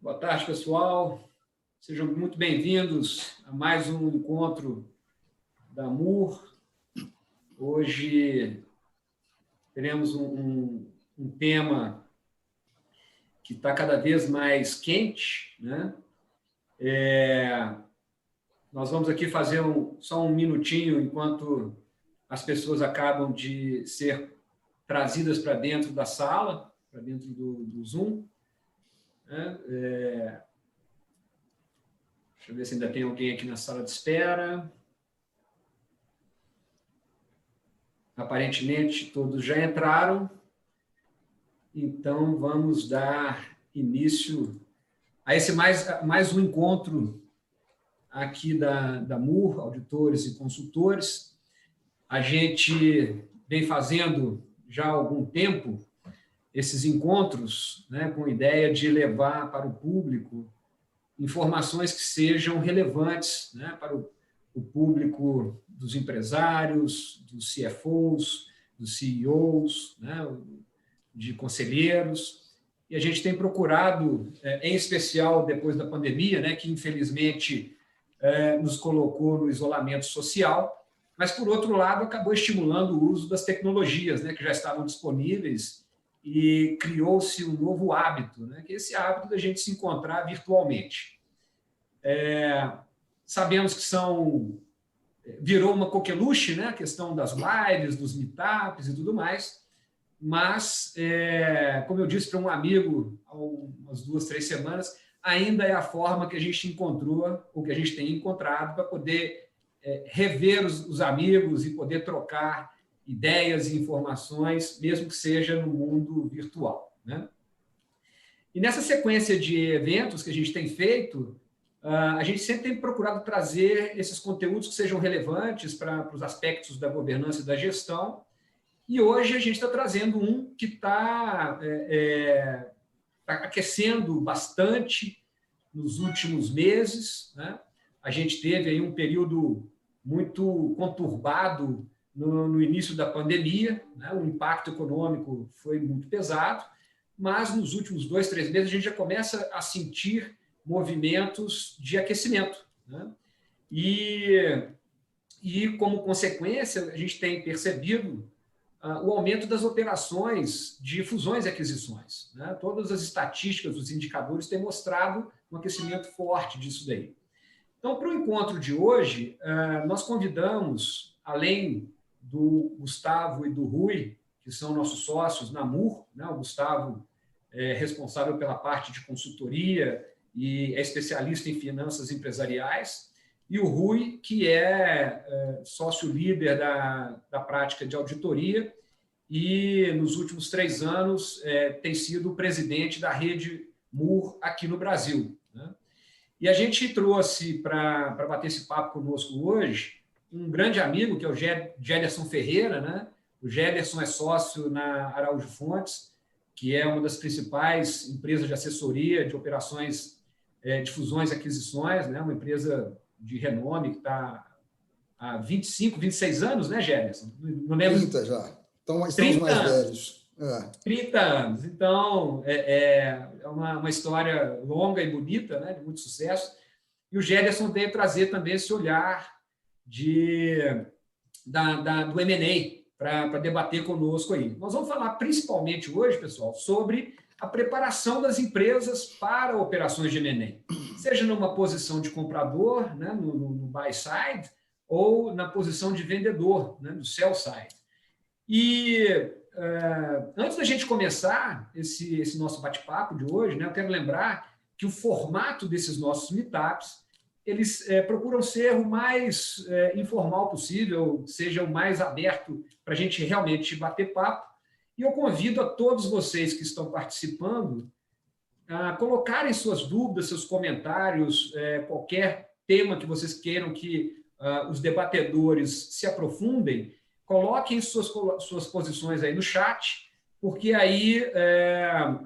Boa tarde, pessoal. Sejam muito bem-vindos a mais um encontro da MUR. Hoje teremos um tema que está cada vez mais quente, né? Nós vamos aqui fazer só um minutinho enquanto as pessoas acabam de ser trazidas para dentro da sala, para dentro do Zoom. Deixa eu ver se ainda tem alguém aqui na sala de espera. Aparentemente, todos já entraram. Então, vamos dar início a esse mais um encontro aqui da MUR, auditores e consultores. A gente vem fazendo já há algum tempo esses encontros, né, com a ideia de levar para o público informações que sejam relevantes, né, para o público dos empresários, dos CFOs, dos CEOs, né, de conselheiros. E a gente tem procurado, em especial depois da pandemia, né, que infelizmente nos colocou no isolamento social, mas, por outro lado, acabou estimulando o uso das tecnologias, né, que já estavam disponíveis, e criou-se um novo hábito, né, que é esse hábito da gente se encontrar virtualmente. Sabemos que virou uma coqueluche, né, a questão das lives, dos meetups e tudo mais, mas, como eu disse para um amigo há umas 2, 3 semanas, ainda é a forma que a gente encontrou, ou que a gente tem encontrado, para poder rever os amigos e poder trocar ideias e informações, mesmo que seja no mundo virtual, né? E nessa sequência de eventos que a gente tem feito, a gente sempre tem procurado trazer esses conteúdos que sejam relevantes para os aspectos da governança e da gestão, e hoje a gente está trazendo um que está aquecendo bastante nos últimos meses, né? A gente teve aí um período muito conturbado no início da pandemia, né? O impacto econômico foi muito pesado, mas nos últimos 2, 3 meses a gente já começa a sentir movimentos de aquecimento, né? E como consequência, a gente tem percebido o aumento das operações de fusões e aquisições, né? Todas as estatísticas, os indicadores têm mostrado um aquecimento forte disso daí. Então, para o encontro de hoje, nós convidamos, além do Gustavo e do Rui, que são nossos sócios na MUR, né? O Gustavo é responsável pela parte de consultoria e é especialista em finanças empresariais, e o Rui, que é sócio-líder da prática de auditoria e, nos últimos 3 anos, tem sido o presidente da rede MUR aqui no Brasil, né? E a gente trouxe para bater esse papo conosco hoje um grande amigo, que é o Gederson Ferreira, né? O Gederson é sócio na Araújo Fontes, que é uma das principais empresas de assessoria de operações de fusões e aquisições, né? Uma empresa de renome que está há 25, 26 anos, né, Gederson? Não lembro. 30 já. Então, estamos mais velhos. 30 anos. Então, é uma história longa e bonita, né, de muito sucesso. E o Gederson veio trazer também esse olhar do M&A para debater conosco aí. Nós vamos falar principalmente hoje, pessoal, sobre a preparação das empresas para operações de M&A, seja numa posição de comprador, né, no buy side, ou na posição de vendedor, né, no sell side. E antes da gente começar esse nosso bate-papo de hoje, né, eu quero lembrar que o formato desses nossos meetups, eles procuram ser o mais informal possível, seja o mais aberto para a gente realmente bater papo. E eu convido a todos vocês que estão participando a colocarem suas dúvidas, seus comentários, qualquer tema que vocês queiram que os debatedores se aprofundem, coloquem suas posições aí no chat, porque aí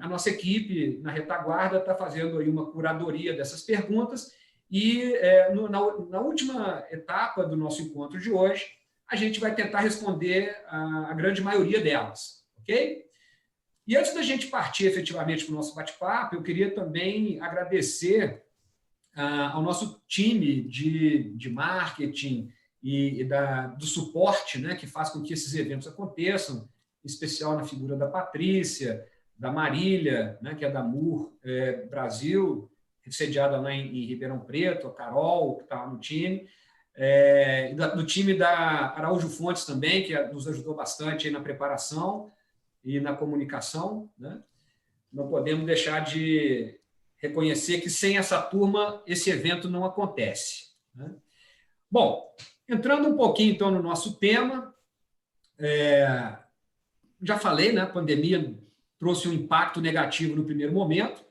a nossa equipe na retaguarda está fazendo aí uma curadoria dessas perguntas e na última etapa do nosso encontro de hoje, a gente vai tentar responder a grande maioria delas, ok? E antes da gente partir efetivamente para o nosso bate-papo, eu queria também agradecer ao nosso time de marketing e do suporte, né, que faz com que esses eventos aconteçam, em especial na figura da Patrícia, da Marília, né, que é da MUR Brasil, sediada lá em Ribeirão Preto, a Carol, que está no time, do time da Araújo Fontes também, que nos ajudou bastante aí na preparação e na comunicação, né? Não podemos deixar de reconhecer que sem essa turma esse evento não acontece, né? Bom, entrando um pouquinho então no nosso tema, já falei, né? A pandemia trouxe um impacto negativo no primeiro momento,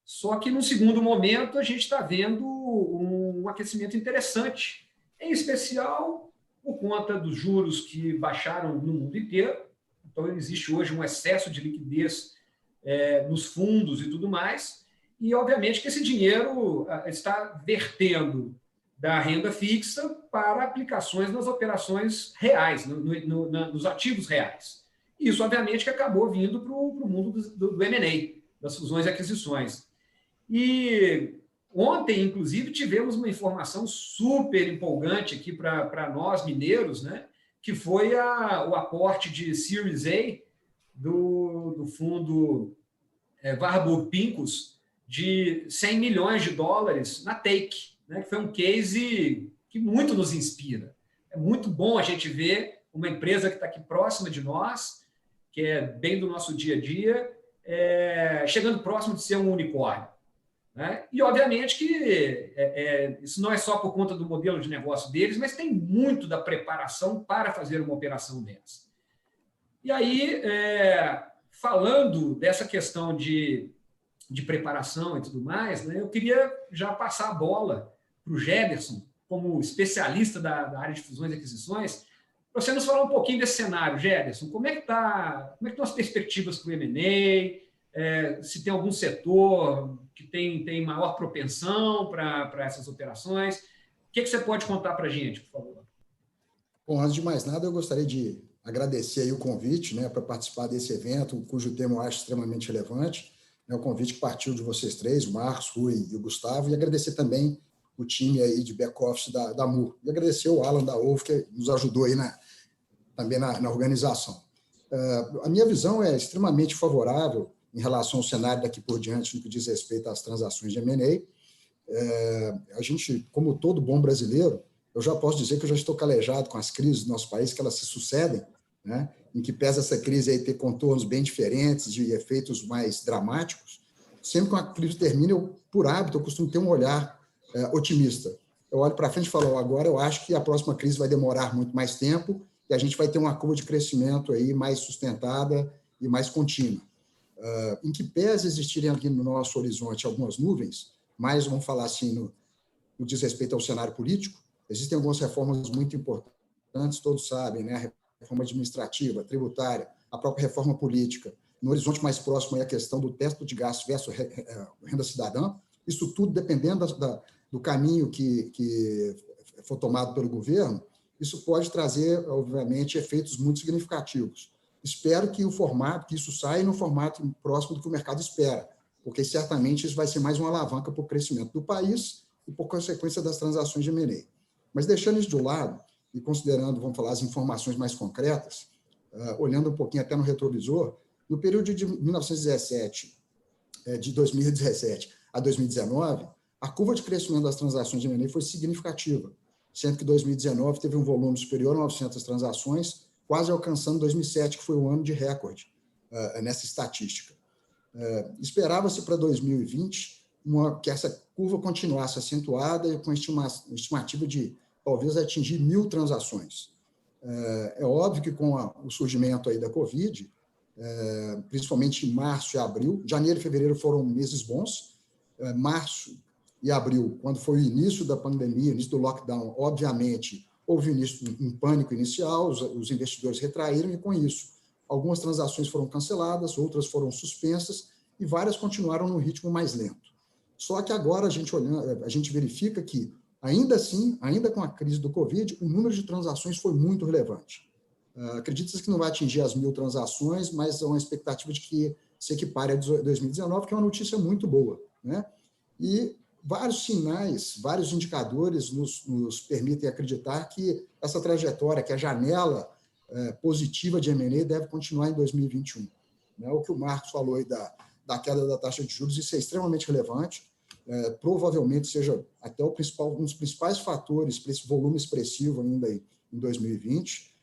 só que no segundo momento a gente está vendo um aquecimento interessante, em especial por conta dos juros que baixaram no mundo inteiro. Então, existe hoje um excesso de liquidez nos fundos e tudo mais, e, obviamente, que esse dinheiro está vertendo da renda fixa para aplicações nas operações reais, nos ativos reais. Isso, obviamente, que acabou vindo para o mundo do M&A, das fusões e aquisições. E ontem, inclusive, tivemos uma informação super empolgante aqui para nós, mineiros, né? Que foi o aporte de Series A do fundo Warburg Pincus de 100 milhões de dólares na Take, né? Que foi um case que muito nos inspira. É muito bom a gente ver uma empresa que está aqui próxima de nós, que é bem do nosso dia a dia, chegando próximo de ser um unicórnio, né? E, obviamente, que isso não é só por conta do modelo de negócio deles, mas tem muito da preparação para fazer uma operação dessa. E aí, falando dessa questão de preparação e tudo mais, né, eu queria já passar a bola para o Gederson, como especialista da área de fusões e aquisições, para você nos falar um pouquinho desse cenário, Gederson. Como é que estão as perspectivas para o M&A? Se tem algum setor que tem maior propensão para essas operações. O que você pode contar para a gente, por favor? Bom, antes de mais nada, eu gostaria de agradecer aí o convite, né, para participar desse evento, cujo tema eu acho extremamente relevante. O convite que partiu de vocês três, o Marcos, Rui e o Gustavo, e agradecer também o time aí de back-office da MUR. E agradecer o Alan da OVO, que nos ajudou aí também na organização. A minha visão é extremamente favorável em relação ao cenário daqui por diante no que diz respeito às transações de M&A. A gente, como todo bom brasileiro, eu já posso dizer que eu já estou calejado com as crises do nosso país, que elas se sucedem, né? Em que pesa essa crise aí ter contornos bem diferentes, de efeitos mais dramáticos. Sempre que uma crise termina, por hábito, eu costumo ter um olhar otimista. Eu olho para frente e falo, agora eu acho que a próxima crise vai demorar muito mais tempo e a gente vai ter uma curva de crescimento aí mais sustentada e mais contínua. Em que pese existirem aqui no nosso horizonte algumas nuvens, mas vamos falar assim, no diz respeito ao cenário político, existem algumas reformas muito importantes, todos sabem, né? A reforma administrativa, tributária, a própria reforma política. No horizonte mais próximo é a questão do teto de gastos versus renda cidadã. Isso tudo dependendo do caminho que for tomado pelo governo, isso pode trazer, obviamente, efeitos muito significativos. Espero que isso saia no formato próximo do que o mercado espera, porque certamente isso vai ser mais uma alavanca para o crescimento do país e por consequência das transações de M&A. Mas deixando isso de lado e considerando, vamos falar, as informações mais concretas, olhando um pouquinho até no retrovisor, no período de 2017 a 2019, a curva de crescimento das transações de M&A foi significativa, sendo que 2019 teve um volume superior a 900 transações, quase alcançando 2007, que foi o ano de recorde nessa estatística. Esperava-se para 2020 que essa curva continuasse acentuada e com estimativa de talvez atingir 1.000 transações. É óbvio que com o surgimento aí da Covid, principalmente em março e abril, janeiro e fevereiro foram meses bons, março e abril, quando foi o início da pandemia, início do lockdown, obviamente, houve um pânico inicial, os investidores retraíram e, com isso, algumas transações foram canceladas, outras foram suspensas e várias continuaram num ritmo mais lento. Só que agora a gente verifica que, ainda assim, ainda com a crise do Covid, o número de transações foi muito relevante. Acredita-se que não vai atingir as 1.000 transações, mas há uma expectativa de que se equipare a 2019, que é uma notícia muito boa, né? E vários sinais, vários indicadores nos permitem acreditar que essa trajetória, que a janela positiva de M&A deve continuar em 2021. Né? O que o Marcos falou aí da queda da taxa de juros, isso é extremamente relevante, provavelmente seja até um dos principais fatores para esse volume expressivo ainda em 2020.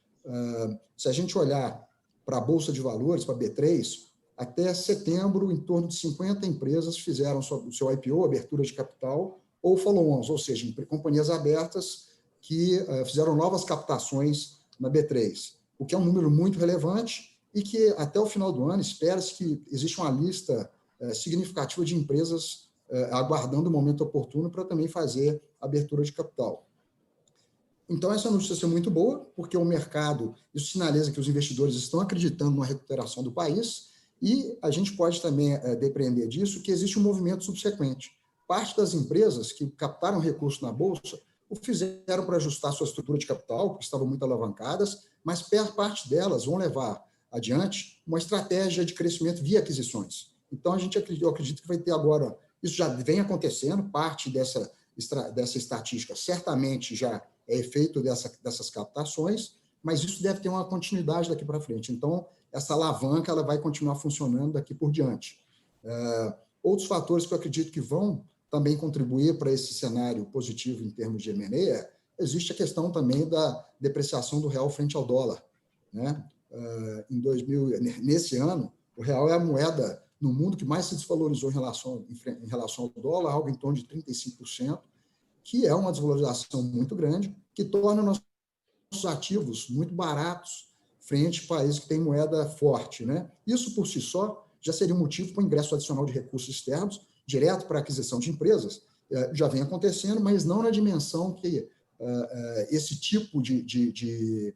Se a gente olhar para a Bolsa de Valores, para a B3, até setembro, em torno de 50 empresas fizeram o seu IPO, abertura de capital, ou follow-ons, ou seja, companhias abertas que fizeram novas captações na B3, o que é um número muito relevante e que até o final do ano espera-se que exista uma lista significativa de empresas aguardando o momento oportuno para também fazer abertura de capital. Então, essa notícia é muito boa, porque o mercado, isso sinaliza que os investidores estão acreditando na recuperação do país, e a gente pode também depreender disso que existe um movimento subsequente. Parte das empresas que captaram recursos na Bolsa o fizeram para ajustar sua estrutura de capital, porque estavam muito alavancadas, mas parte delas vão levar adiante uma estratégia de crescimento via aquisições. Então, eu acredito que vai ter agora, isso já vem acontecendo, parte dessa estatística certamente já é efeito dessas captações, mas isso deve ter uma continuidade daqui para frente. Então, essa alavanca ela vai continuar funcionando daqui por diante. Outros fatores que eu acredito que vão também contribuir para esse cenário positivo em termos de M&A, existe a questão também da depreciação do real frente ao dólar. Né? Nesse ano, o real é a moeda no mundo que mais se desvalorizou em relação ao dólar, algo em torno de 35%, que é uma desvalorização muito grande, que torna nossos ativos muito baratos frente a países que têm moeda forte. Né? Isso, por si só, já seria um motivo para o ingresso adicional de recursos externos, direto para a aquisição de empresas. Já vem acontecendo, mas não na dimensão que esse tipo de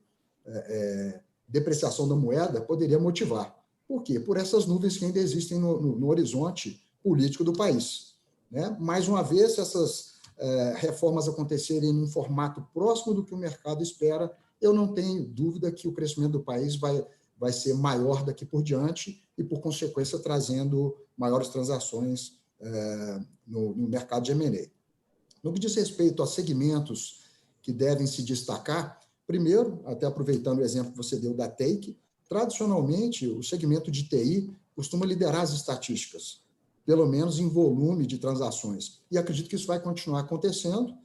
depreciação da moeda poderia motivar. Por quê? Por essas nuvens que ainda existem no horizonte político do país. Né? Mais uma vez, se essas reformas acontecerem em um formato próximo do que o mercado espera, eu não tenho dúvida que o crescimento do país vai ser maior daqui por diante e, por consequência, trazendo maiores transações no mercado de M&A. No que diz respeito a segmentos que devem se destacar, primeiro, até aproveitando o exemplo que você deu da Take, tradicionalmente, o segmento de TI costuma liderar as estatísticas, pelo menos em volume de transações. E acredito que isso vai continuar acontecendo,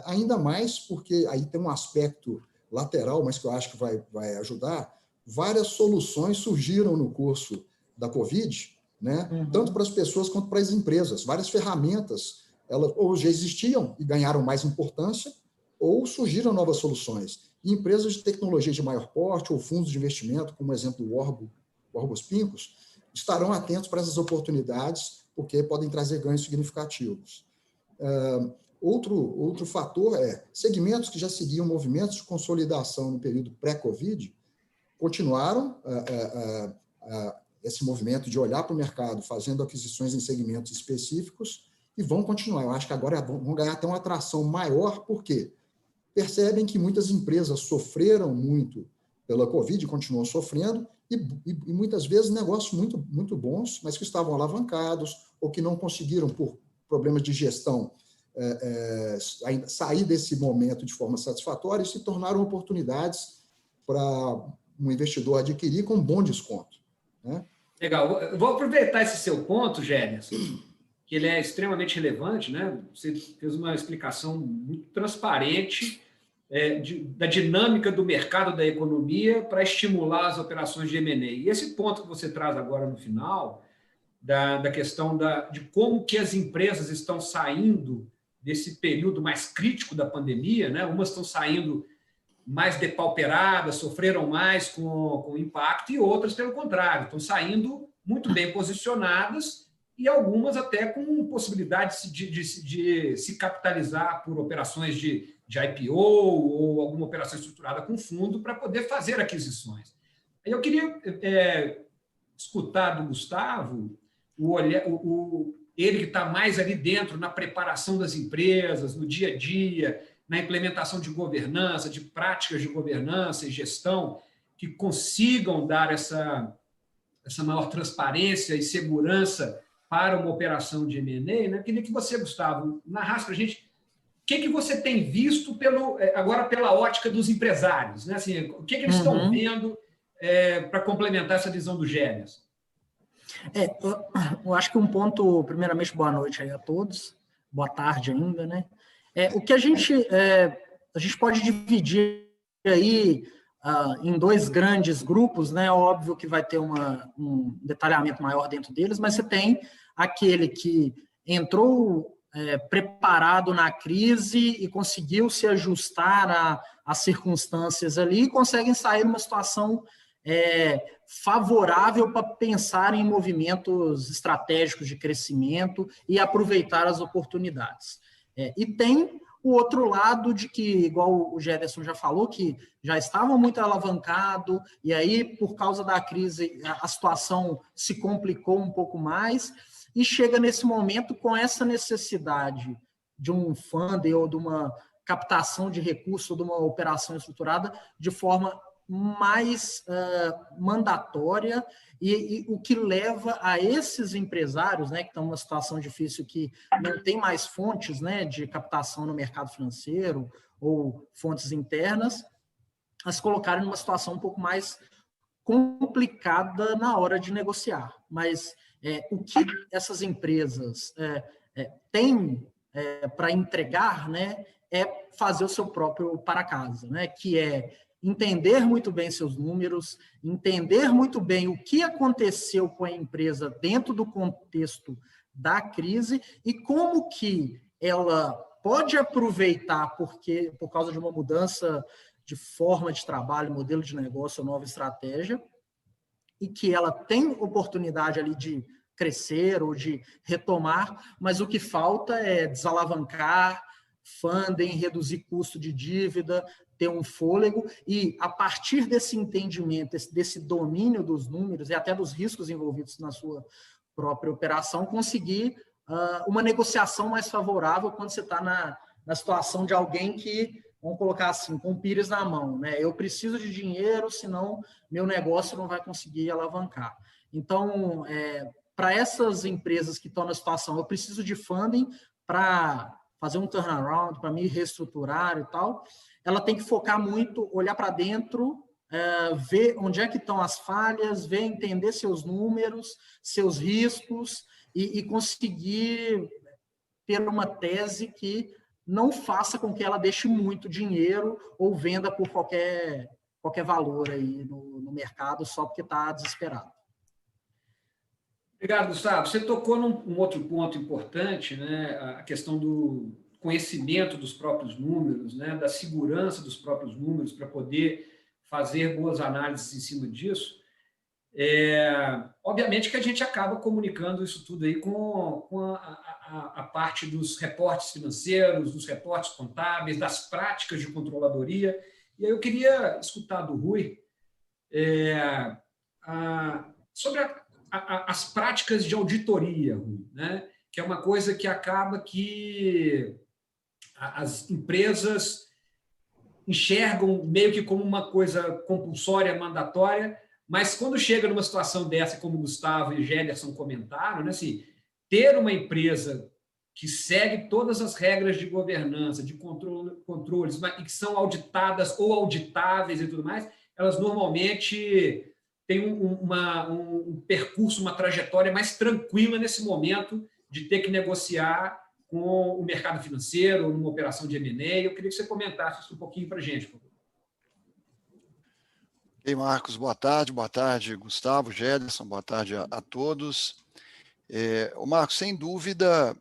ainda mais porque aí tem um aspecto lateral, mas que eu acho que vai ajudar. Várias soluções surgiram no curso da Covid, né? Tanto para as pessoas quanto para as empresas. Várias ferramentas, elas ou já existiam e ganharam mais importância, ou surgiram novas soluções. E empresas de tecnologia de maior porte ou fundos de investimento, como o exemplo do Orbos Pincus, estarão atentos para essas oportunidades, porque podem trazer ganhos significativos. Outro fator segmentos que já seguiam movimentos de consolidação no período pré-Covid, continuaram esse movimento de olhar para o mercado, fazendo aquisições em segmentos específicos, e vão continuar. Eu acho que agora vão ganhar até uma atração maior, porque percebem que muitas empresas sofreram muito pela Covid, continuam sofrendo, e muitas vezes negócios muito, muito bons, mas que estavam alavancados ou que não conseguiram, por problemas de gestão, sair desse momento de forma satisfatória e se tornaram oportunidades para um investidor adquirir com um bom desconto. Né? Legal. Eu vou aproveitar esse seu ponto, Gérneson, que ele é extremamente relevante, né? Você fez uma explicação muito transparente da dinâmica do mercado, da economia, para estimular as operações de M&A. E esse ponto que você traz agora no final, da questão de como que as empresas estão saindo desse período mais crítico da pandemia, né? Umas estão saindo mais depauperadas, sofreram mais com o impacto, e outras, pelo contrário, estão saindo muito bem posicionadas, e algumas até com possibilidade de se capitalizar por operações de IPO ou alguma operação estruturada com fundo para poder fazer aquisições. Eu queria escutar do Gustavo ele que está mais ali dentro na preparação das empresas, no dia a dia, na implementação de governança, de práticas de governança e gestão. que consigam dar essa maior transparência e segurança para uma operação de M&A, né? Queria que você, Gustavo, narrasse para a gente o que você tem visto agora pela ótica dos empresários, né? Assim, o que eles estão vendo para complementar essa visão do Gérson? Eu acho que um ponto, primeiramente, boa noite aí a todos, boa tarde ainda, né? O que a gente pode dividir aí em dois grandes grupos, né? Óbvio que vai ter um detalhamento maior dentro deles, mas você tem aquele que entrou preparado na crise e conseguiu se ajustar às circunstâncias ali e conseguem sair numa situação favorável para pensar em movimentos estratégicos de crescimento e aproveitar as oportunidades. E tem o outro lado de que, igual o Gederson já falou, que já estavam muito alavancados, e aí, por causa da crise, a situação se complicou um pouco mais, e chega nesse momento com essa necessidade de um funding ou de uma captação de recursos, ou de uma operação estruturada de forma mais mandatória, e o que leva a esses empresários, né, que estão numa situação difícil, que não tem mais fontes, né, de captação no mercado financeiro ou fontes internas, a se colocarem numa situação um pouco mais complicada na hora de negociar. Mas o que essas empresas têm para entregar, né, é fazer o seu próprio para casa, né, que é entender muito bem seus números, entender muito bem o que aconteceu com a empresa dentro do contexto da crise e como que ela pode aproveitar por causa de uma mudança de forma de trabalho, modelo de negócio, nova estratégia, e que ela tem oportunidade ali de crescer ou de retomar, mas o que falta é desalavancar, funding, reduzir custo de dívida, ter um fôlego, e a partir desse entendimento, desse domínio dos números e até dos riscos envolvidos na sua própria operação, conseguir uma negociação mais favorável quando você está na situação de alguém que, vamos colocar assim, com o pires na mão, né? Eu preciso de dinheiro, senão meu negócio não vai conseguir alavancar. Então, para essas empresas que estão na situação, eu preciso de funding para fazer um turnaround, para me reestruturar e tal, ela tem que focar muito, olhar para dentro, ver onde é que estão as falhas, ver, entender seus números, seus riscos e conseguir ter uma tese que não faça com que ela deixe muito dinheiro ou venda por qualquer valor aí no mercado só porque está desesperado. Obrigado, Gustavo. Você tocou num outro ponto importante, né? A questão do conhecimento dos próprios números, né? Da segurança dos próprios números para poder fazer boas análises em cima disso. Obviamente que a gente acaba comunicando isso tudo aí com a parte dos reportes financeiros, dos reportes contábeis, das práticas de controladoria. E aí eu queria escutar do Rui sobre as práticas de auditoria, Rui, né? Que é uma coisa que acaba que as empresas enxergam meio que como uma coisa compulsória, mandatória, mas quando chega numa situação dessa, como o Gustavo e o Gederson comentaram, né, assim, ter uma empresa que segue todas as regras de governança, de controles, e que são auditadas ou auditáveis e tudo mais, elas normalmente têm um percurso, uma trajetória mais tranquila nesse momento de ter que negociar com o mercado financeiro, numa operação de M&A. Eu queria que você comentasse isso um pouquinho para a gente, por favor. Ei, Marcos, boa tarde, Gustavo, Gederson, boa tarde a todos. Marcos, sem dúvida,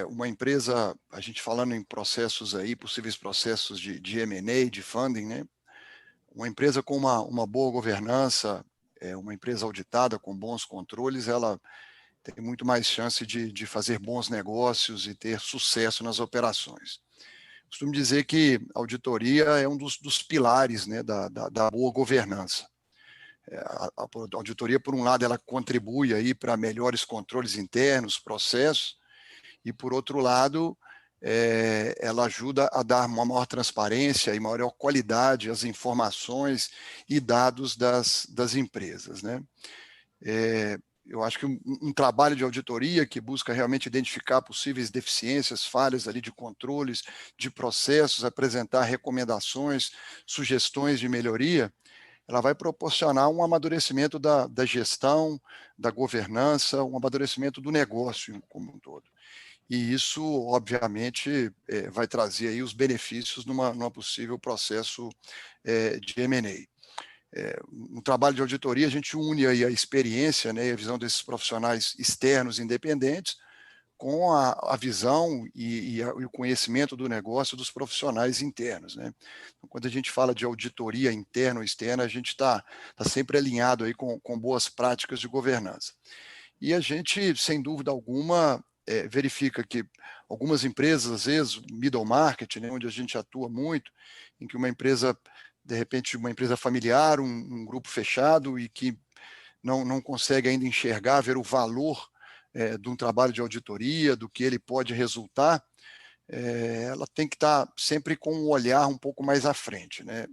uma empresa, a gente falando em processos aí, possíveis processos de M&A, de funding, né? Uma empresa com uma boa governança, uma empresa auditada, com bons controles, ela tem muito mais chance de fazer bons negócios e ter sucesso nas operações. Costumo dizer que a auditoria é um dos pilares, né, da boa governança. A auditoria, por um lado, ela contribui aí para melhores controles internos, processos, e, por outro lado, ela ajuda a dar uma maior transparência e maior qualidade às informações e dados das empresas, né? Eu acho que um trabalho de auditoria que busca realmente identificar possíveis deficiências, falhas ali de controles, de processos, apresentar recomendações, sugestões de melhoria, ela vai proporcionar um amadurecimento da gestão, da governança, um amadurecimento do negócio como um todo. E isso, obviamente, vai trazer aí os benefícios numa possível processo de M&A. No trabalho de auditoria, a gente une aí a experiência, né, e a visão desses profissionais externos independentes com a visão e o conhecimento do negócio dos profissionais internos, né? Então, quando a gente fala de auditoria interna ou externa, a gente está sempre alinhado aí com boas práticas de governança. E a gente, sem dúvida alguma, verifica que algumas empresas, às vezes, middle market, né, onde a gente atua muito, em que uma empresa, de repente, uma empresa familiar, um grupo fechado e que não consegue ainda enxergar, ver o valor de um trabalho de auditoria, do que ele pode resultar, ela tem que estar sempre com um olhar um pouco mais à frente, né?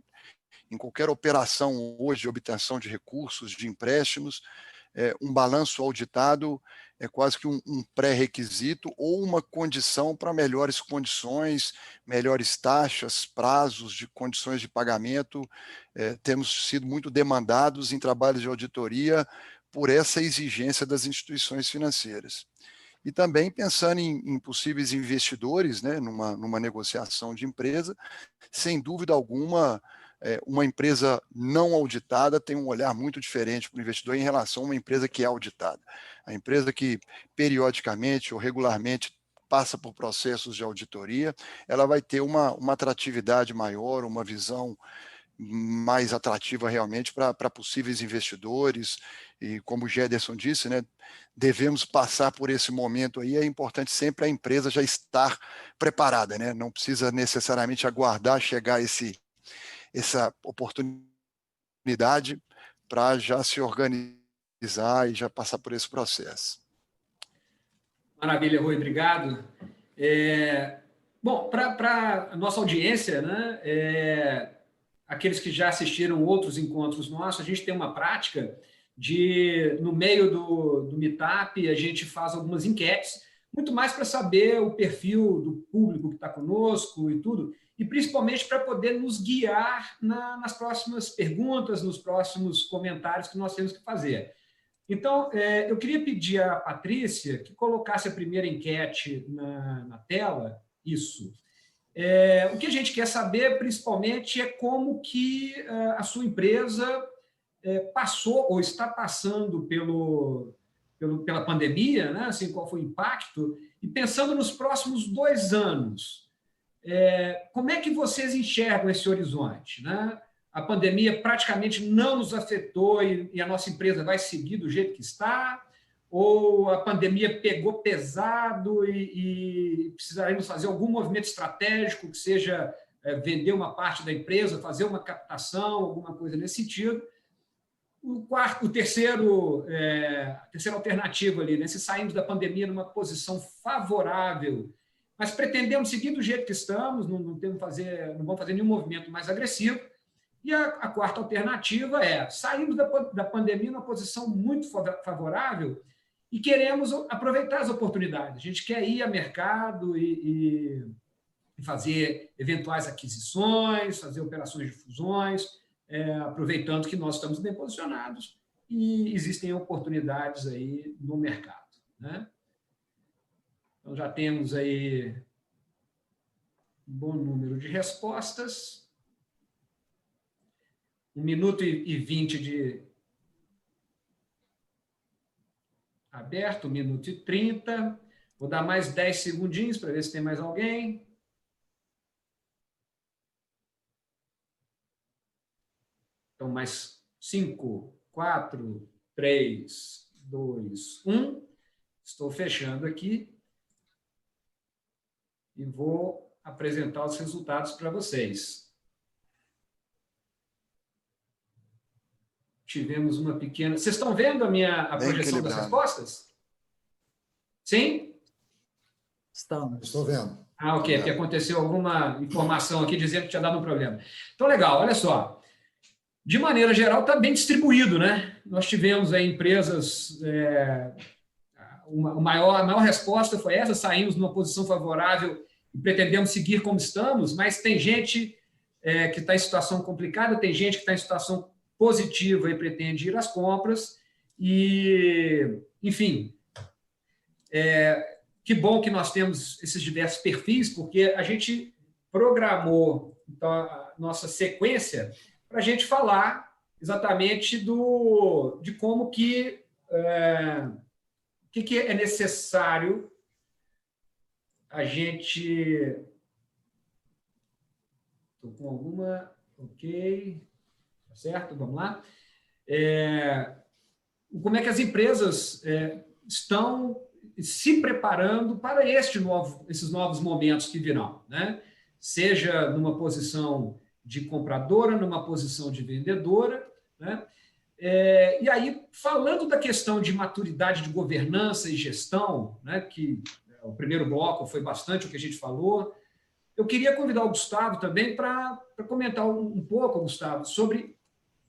Em qualquer operação hoje de obtenção de recursos, de empréstimos, um balanço auditado é quase que um pré-requisito ou uma condição para melhores condições, melhores taxas, prazos de condições de pagamento. Temos sido muito demandados em trabalhos de auditoria por essa exigência das instituições financeiras. E também pensando em possíveis investidores, né, numa negociação de empresa, sem dúvida alguma, uma empresa não auditada tem um olhar muito diferente para o investidor em relação a uma empresa que é auditada. A empresa que periodicamente ou regularmente passa por processos de auditoria, ela vai ter uma atratividade maior, uma visão mais atrativa realmente para possíveis investidores. E como o Gederson disse, né, devemos passar por esse momento aí. É importante sempre a empresa já estar preparada, né? Não precisa necessariamente aguardar chegar essa oportunidade para já se organizar e já passar por esse processo. Maravilha, Rui, obrigado. Bom, para a nossa audiência, né, aqueles que já assistiram outros encontros nossos, a gente tem uma prática de, no meio do Meetup, a gente faz algumas enquetes, muito mais para saber o perfil do público que está conosco e tudo, e principalmente para poder nos guiar nas próximas perguntas, nos próximos comentários que nós temos que fazer. Então, eu queria pedir à Patrícia que colocasse a primeira enquete na tela, isso. O que a gente quer saber, principalmente, é como que a sua empresa passou ou está passando pela pandemia, né? Assim, qual foi o impacto, e pensando nos próximos 2 anos, como é que vocês enxergam esse horizonte, né? A pandemia praticamente não nos afetou e a nossa empresa vai seguir do jeito que está? Ou a pandemia pegou pesado e precisaremos fazer algum movimento estratégico, que seja vender uma parte da empresa, fazer uma captação, alguma coisa nesse sentido? A terceira alternativa ali, né? Se saímos da pandemia numa posição favorável, mas pretendemos seguir do jeito que estamos, não vamos fazer nenhum movimento mais agressivo. E a quarta alternativa é saímos da pandemia numa posição muito favorável e queremos aproveitar as oportunidades. A gente quer ir a mercado e fazer eventuais aquisições, fazer operações de fusões, aproveitando que nós estamos bem posicionados e existem oportunidades aí no mercado, né? Então, já temos aí um bom número de respostas. 1 minuto e 20 de aberto, 1 minuto e 30. Vou dar mais 10 segundinhos para ver se tem mais alguém. Então, mais 5, 4, 3, 2, 1. Estou fechando aqui e vou apresentar os resultados para vocês. Tivemos uma pequena... Vocês estão vendo a projeção das respostas? Sim? Estamos. Estou vendo. Ah, ok, porque aconteceu alguma informação aqui dizendo que tinha dado um problema. Então, legal, olha só. De maneira geral, está bem distribuído, né? Nós tivemos aí empresas, a maior resposta foi essa, saímos numa posição favorável e pretendemos seguir como estamos, mas tem gente que está em situação complicada, tem gente que está em situação positiva e pretende ir às compras, e, enfim, que bom que nós temos esses diversos perfis, porque a gente programou então, a nossa sequência para a gente falar exatamente de como que é necessário a gente... Estou com alguma... Ok, tá certo? Vamos lá. Como é que as empresas estão se preparando para esses novos momentos que virão, né? Seja numa posição de compradora, numa posição de vendedora, né? E aí, falando da questão de maturidade de governança e gestão, né, que o primeiro bloco foi bastante o que a gente falou, eu queria convidar o Gustavo também para comentar um pouco, Gustavo, sobre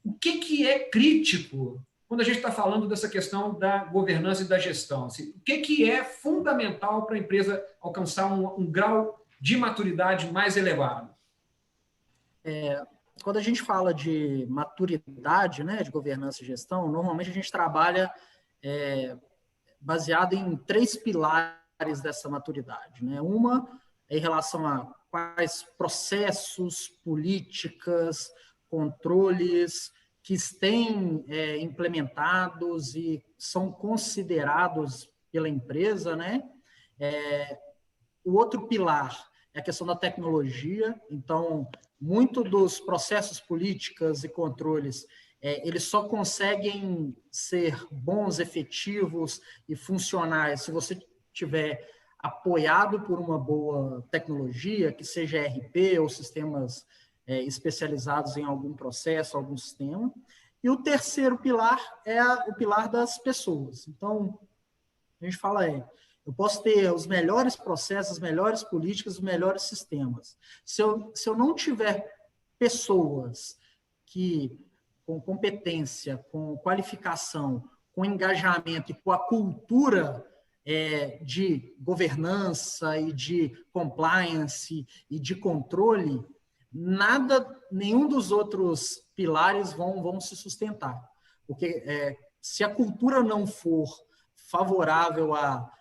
o que é crítico quando a gente está falando dessa questão da governança e da gestão. Assim, o que é fundamental para a empresa alcançar um grau de maturidade mais elevado? Quando a gente fala de maturidade, né, de governança e gestão, normalmente a gente trabalha baseado em 3 pilares dessa maturidade, né? Uma é em relação a quais processos, políticas, controles que estão implementados e são considerados pela empresa, né? O outro pilar é a questão da tecnologia. Então, muito dos processos, políticas e controles, eles só conseguem ser bons, efetivos e funcionais se você tiver apoiado por uma boa tecnologia, que seja ERP ou sistemas especializados em algum processo, algum sistema. E o terceiro pilar é o pilar das pessoas. Então, a gente fala eu posso ter os melhores processos, as melhores políticas, os melhores sistemas. Se eu não tiver pessoas com competência, com qualificação, com engajamento e com a cultura de governança e de compliance e de controle, nenhum dos outros pilares vão se sustentar. Porque se a cultura não for favorável a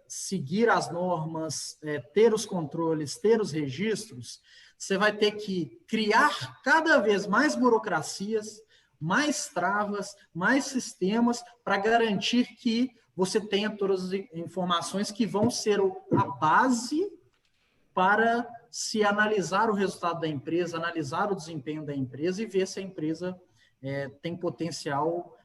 seguir as normas, ter os controles, ter os registros, você vai ter que criar cada vez mais burocracias, mais travas, mais sistemas para garantir que você tenha todas as informações que vão ser a base para se analisar o resultado da empresa, analisar o desempenho da empresa e ver se a empresa tem potencial,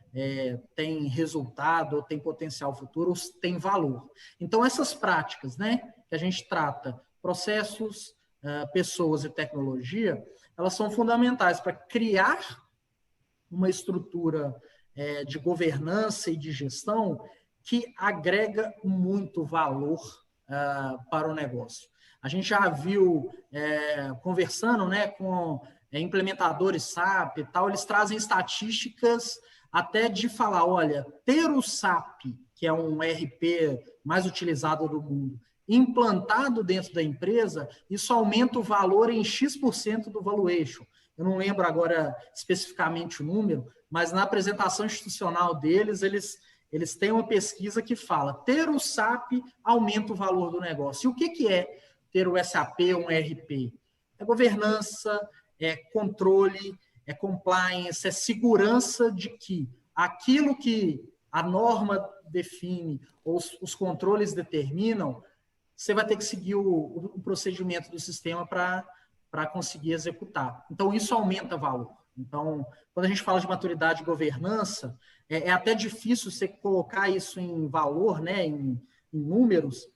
tem resultado, tem potencial futuro, tem valor. Então, essas práticas, né, que a gente trata, processos, pessoas e tecnologia, elas são fundamentais para criar uma estrutura de governança e de gestão que agrega muito valor para o negócio. A gente já viu, conversando, né, com implementadores SAP e tal, eles trazem estatísticas até de falar, olha, ter o SAP, que é um ERP mais utilizado do mundo, implantado dentro da empresa, isso aumenta o valor em X% do valuation. Eu não lembro agora especificamente o número, mas na apresentação institucional deles, eles têm uma pesquisa que fala, ter o SAP aumenta o valor do negócio. E o que é ter o SAP, um ERP? É governança, é controle, é compliance, é segurança de que aquilo que a norma define, ou os controles determinam, você vai ter que seguir o procedimento do sistema para conseguir executar. Então, isso aumenta valor. Então, quando a gente fala de maturidade e governança, é até difícil você colocar isso em valor, né, em números,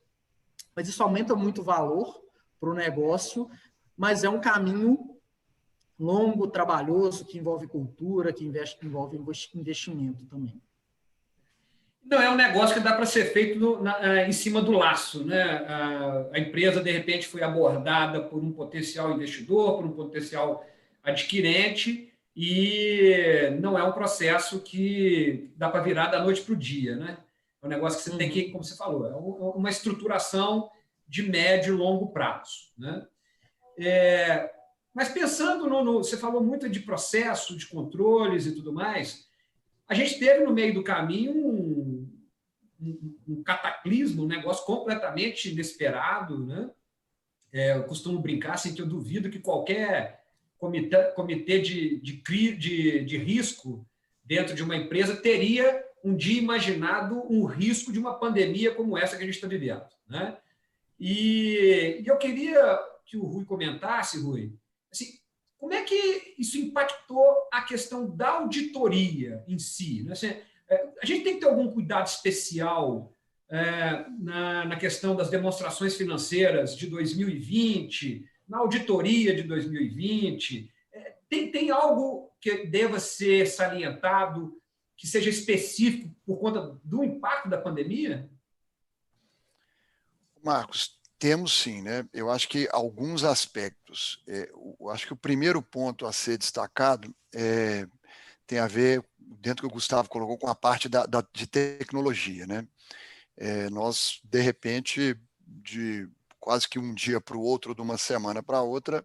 mas isso aumenta muito o valor para o negócio, mas é um caminho longo, trabalhoso, que envolve cultura, que envolve investimento também. Não é um negócio que dá para ser feito em cima do laço, né? A empresa, de repente, foi abordada por um potencial investidor, por um potencial adquirente, e não é um processo que dá para virar da noite para o dia, né? É um negócio que você tem que, como você falou, é uma estruturação de médio e longo prazo, né? Mas pensando você falou muito de processo, de controles e tudo mais, a gente teve no meio do caminho um cataclismo, um negócio completamente inesperado, né? Eu costumo brincar assim, que eu duvido que qualquer comitê de risco dentro de uma empresa teria um dia imaginado um risco de uma pandemia como essa que a gente está vivendo, né? E eu queria que o Rui comentasse, Rui, assim, como é que isso impactou a questão da auditoria em si, né? Assim, a gente tem que ter algum cuidado especial na questão das demonstrações financeiras de 2020, na auditoria de 2020. Tem algo que deva ser salientado, que seja específico por conta do impacto da pandemia? Marcos, temos sim, né? Eu acho que alguns aspectos. Eu acho que o primeiro ponto a ser destacado tem a ver, dentro que o Gustavo colocou, com a parte de tecnologia, né? Nós, de repente, de quase que um dia para o outro, de uma semana para outra,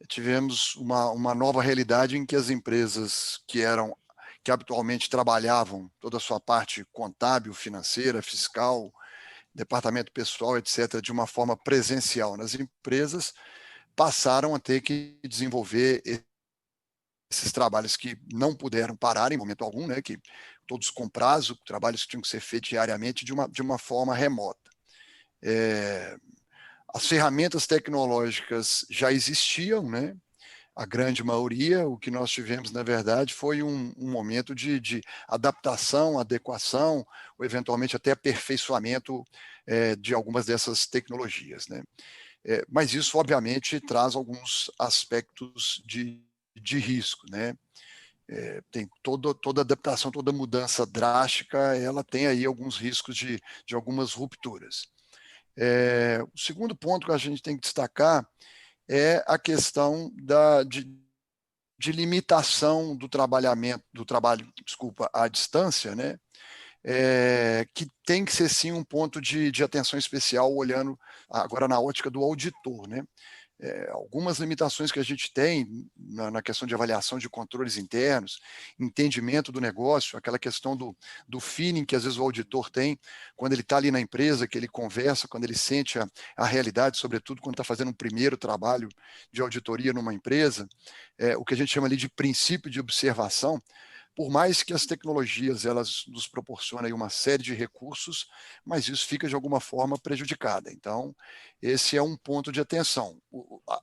tivemos uma nova realidade em que as empresas que habitualmente trabalhavam toda a sua parte contábil, financeira, fiscal, departamento pessoal, etc., de uma forma presencial nas empresas, passaram a ter que desenvolver esses trabalhos que não puderam parar em momento algum, né, que todos com prazo, trabalhos que tinham que ser feitos diariamente de uma forma remota. As ferramentas tecnológicas já existiam, né? A grande maioria. O que nós tivemos, na verdade, foi um momento de adaptação, adequação, ou eventualmente até aperfeiçoamento de algumas dessas tecnologias, né? Mas isso, obviamente, traz alguns aspectos de risco, né? Tem toda adaptação, toda mudança drástica, ela tem aí alguns riscos de algumas rupturas. O segundo ponto que a gente tem que destacar é a questão de limitação do trabalho, desculpa, à distância, né? Que tem que ser sim um ponto de atenção especial, olhando agora na ótica do auditor, né? Algumas limitações que a gente tem na questão de avaliação de controles internos, entendimento do negócio, aquela questão do feeling que às vezes o auditor tem quando ele está ali na empresa, que ele conversa, quando ele sente a realidade, sobretudo quando está fazendo um primeiro trabalho de auditoria numa empresa, o que a gente chama ali de princípio de observação. Por mais que as tecnologias elas nos proporcionem uma série de recursos, mas isso fica de alguma forma prejudicado. Então, esse é um ponto de atenção.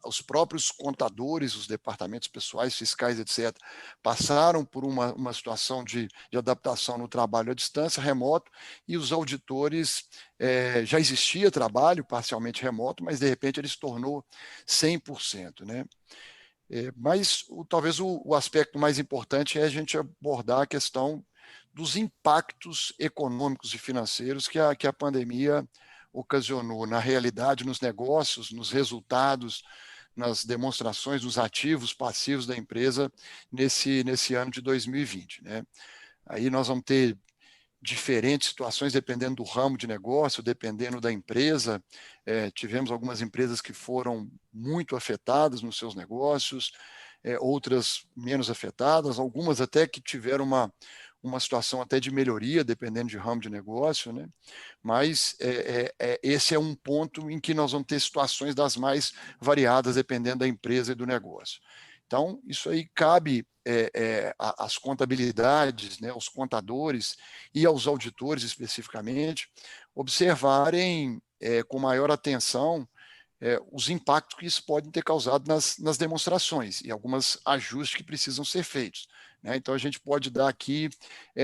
Os próprios contadores, os departamentos pessoais, fiscais, etc., passaram por uma situação de adaptação no trabalho à distância, remoto, e os auditores, já existia trabalho parcialmente remoto, mas de repente ele se tornou 100%, né? Mas talvez o aspecto mais importante é a gente abordar a questão dos impactos econômicos e financeiros que a pandemia ocasionou na realidade, nos negócios, nos resultados, nas demonstrações, nos ativos, passivos da empresa nesse ano de 2020, né? Aí nós vamos ter diferentes situações dependendo do ramo de negócio, dependendo da empresa. Tivemos algumas empresas que foram muito afetadas nos seus negócios, outras menos afetadas, algumas até que tiveram uma situação até de melhoria, dependendo de ramo de negócio, né? Mas esse é um ponto em que nós vamos ter situações das mais variadas, dependendo da empresa e do negócio. Então, isso aí cabe às contabilidades, né, aos contadores e aos auditores especificamente, observarem com maior atenção os impactos que isso pode ter causado nas demonstrações e alguns ajustes que precisam ser feitos, né? Então, a gente pode dar aqui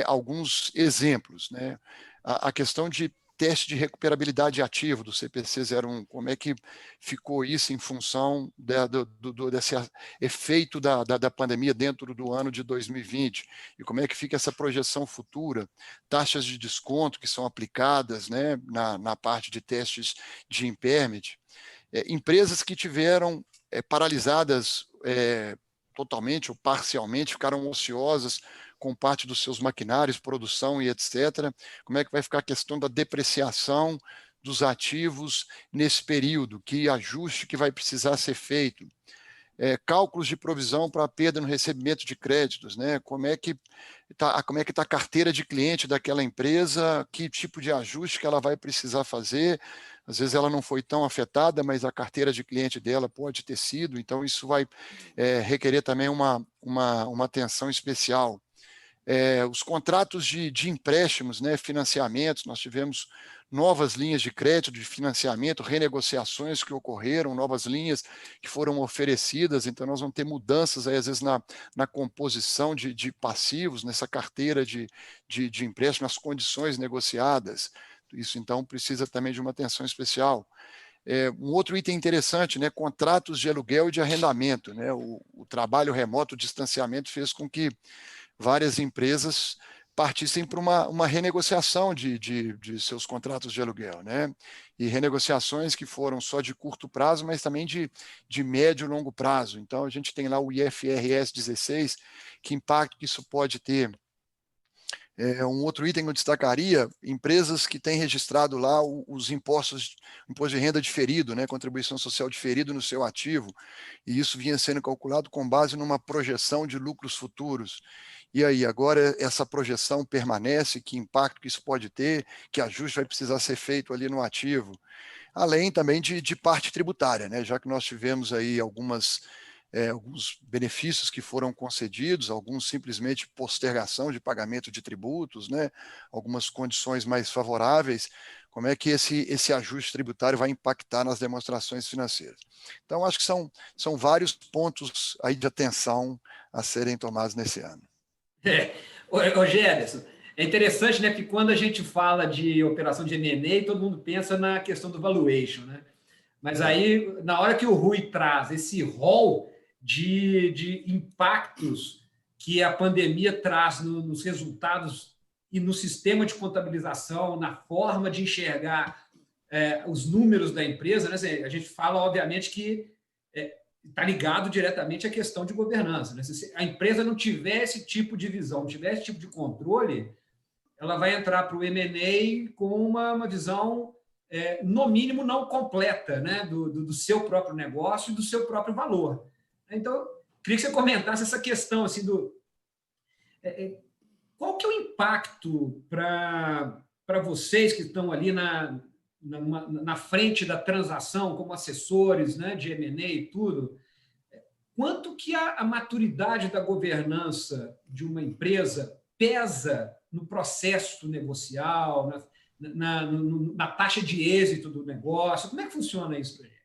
alguns exemplos, né? A questão de teste de recuperabilidade de ativo do CPC-01, como é que ficou isso em função desse efeito da pandemia dentro do ano de 2020, e como é que fica essa projeção futura, taxas de desconto que são aplicadas, né, na parte de testes de impairment, empresas que tiveram paralisadas totalmente ou parcialmente, ficaram ociosas com parte dos seus maquinários, produção e etc. Como é que vai ficar a questão da depreciação dos ativos nesse período? Que ajuste que vai precisar ser feito? Cálculos de provisão para perda no recebimento de créditos, né? Como é que está a carteira de cliente daquela empresa, que tipo de ajuste que ela vai precisar fazer. Às vezes ela não foi tão afetada, mas a carteira de cliente dela pode ter sido, então isso vai requerer também uma atenção especial. Os contratos de empréstimos, né, financiamentos, nós tivemos novas linhas de crédito, de financiamento, renegociações que ocorreram, novas linhas que foram oferecidas, então nós vamos ter mudanças aí, às vezes na composição de passivos, nessa carteira de empréstimo, nas condições negociadas. Isso então precisa também de uma atenção especial. Um outro item interessante, né, contratos de aluguel e de arrendamento, né, o trabalho remoto, o distanciamento fez com que várias empresas partissem para uma renegociação de seus contratos de aluguel, né? E renegociações que foram só de curto prazo, mas também de médio e longo prazo. Então, a gente tem lá o IFRS 16, que impacto que isso pode ter. Um outro item que eu destacaria, empresas que têm registrado lá os imposto de renda diferido, né, contribuição social diferido no seu ativo, e isso vinha sendo calculado com base numa projeção de lucros futuros. E aí, agora essa projeção permanece, que impacto que isso pode ter, que ajuste vai precisar ser feito ali no ativo, além também de parte tributária, né, já que nós tivemos aí alguns benefícios que foram concedidos, alguns simplesmente postergação de pagamento de tributos, né? Algumas condições mais favoráveis, como é que esse ajuste tributário vai impactar nas demonstrações financeiras. Então, acho que são vários pontos aí de atenção a serem tomados nesse ano. Ô Gerson, é interessante, né, que quando a gente fala de operação de M&A, todo mundo pensa na questão do valuation, né? Mas aí, na hora que o Rui traz esse rol de impactos que a pandemia traz nos resultados e no sistema de contabilização, na forma de enxergar os números da empresa, né? A gente fala, obviamente, que está ligado diretamente à questão de governança, né? Se a empresa não tiver esse tipo de visão, não tiver esse tipo de controle, ela vai entrar para o M&A com uma visão, no mínimo, não completa, né? do seu próprio negócio e do seu próprio valor. Então, queria que você comentasse essa questão assim, qual que é o impacto para vocês que estão ali na frente da transação, como assessores, né, de M&A e tudo, quanto que a maturidade da governança de uma empresa pesa no processo negocial, na taxa de êxito do negócio? Como é que funciona isso para a gente?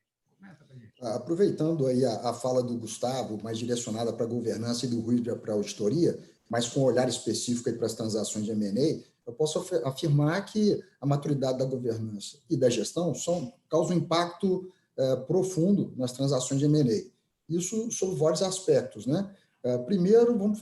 Aproveitando aí a fala do Gustavo, mais direcionada para a governança, e do Rui para a auditoria, mas com um olhar específico para as transações de M&A, eu posso afirmar que a maturidade da governança e da gestão causam um impacto profundo nas transações de M&A. Isso sob vários aspectos, né? Primeiro, vamos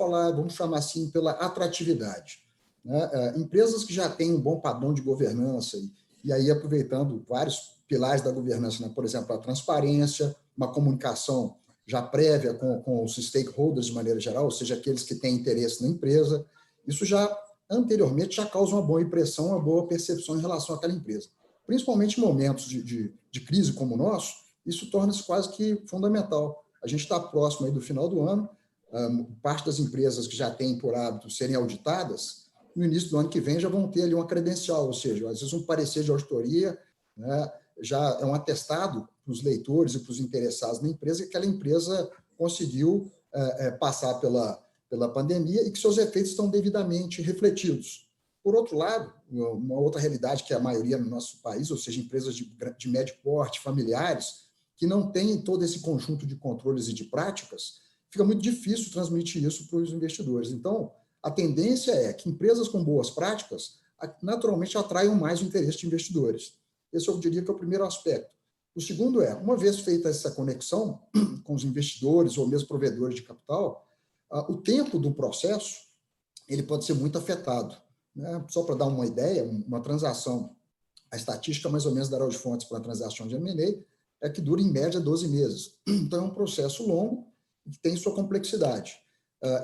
chamar assim, pela atratividade, né? Empresas que já têm um bom padrão de governança, e aí aproveitando vários pilares da governança, né? Por exemplo, a transparência, uma comunicação já prévia com os stakeholders de maneira geral, ou seja, aqueles que têm interesse na empresa, isso já anteriormente já causa uma boa impressão, uma boa percepção em relação àquela empresa. Principalmente em momentos de crise como o nosso, isso torna-se quase que fundamental. A gente está próximo aí do final do ano, parte das empresas que já têm por hábito serem auditadas, no início do ano que vem já vão ter ali uma credencial, ou seja, às vezes um parecer de auditoria, né, já é um atestado para os leitores e para os interessados na empresa que aquela empresa conseguiu passar pela pandemia e que seus efeitos estão devidamente refletidos. Por outro lado, uma outra realidade que é a maioria no nosso país, ou seja, empresas de médio porte, familiares, que não têm todo esse conjunto de controles e de práticas, fica muito difícil transmitir isso para os investidores. Então, a tendência é que empresas com boas práticas, naturalmente atraiam mais o interesse de investidores. Esse eu diria que é o primeiro aspecto. O segundo é, uma vez feita essa conexão com os investidores ou mesmo provedores de capital, o tempo do processo ele pode ser muito afetado, né? Só para dar uma ideia, uma transação, a estatística mais ou menos da Araujo Fontes para a transação de M&A é que dura em média 12 meses. Então, é um processo longo e que tem sua complexidade.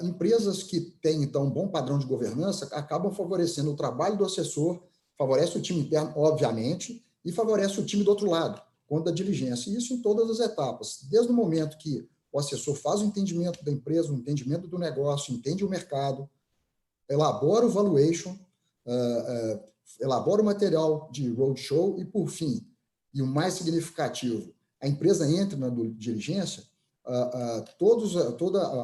Empresas que têm, então, um bom padrão de governança acabam favorecendo o trabalho do assessor, favorece o time interno, obviamente, e favorece o time do outro lado, quando da diligência. E isso em todas as etapas. Desde o momento que o assessor faz o entendimento da empresa, o entendimento do negócio, entende o mercado, elabora o valuation, elabora o material de roadshow e, por fim, e o mais significativo, a empresa entra na diligência,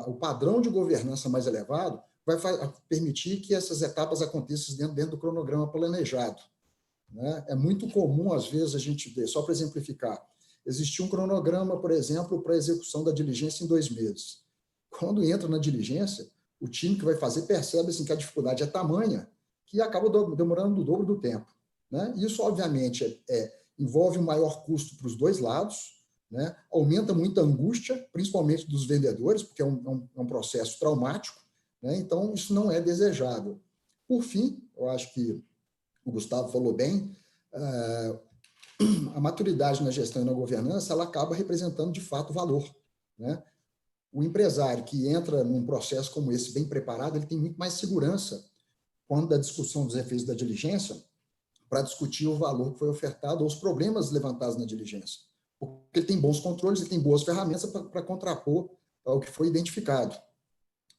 o padrão de governança mais elevado vai permitir que essas etapas aconteçam dentro do cronograma planejado, né? É muito comum, às vezes, a gente ver, só para exemplificar, existia um cronograma, por exemplo, para a execução da diligência em 2 meses. Quando entra na diligência, o time que vai fazer percebe assim, que a dificuldade é tamanha que acaba demorando o dobro do tempo, né? Isso, obviamente, envolve um maior custo para os dois lados, né? Aumenta muito a angústia, principalmente dos vendedores, porque é um processo traumático, né? Então, isso não é desejável. Por fim, eu acho que o Gustavo falou bem, a maturidade na gestão e na governança ela acaba representando, de fato, valor, né? O empresário que entra num processo como esse bem preparado, ele tem muito mais segurança quando da discussão dos efeitos da diligência para discutir o valor que foi ofertado ou os problemas levantados na diligência. Porque ele tem bons controles, ele tem boas ferramentas para contrapor ao que foi identificado.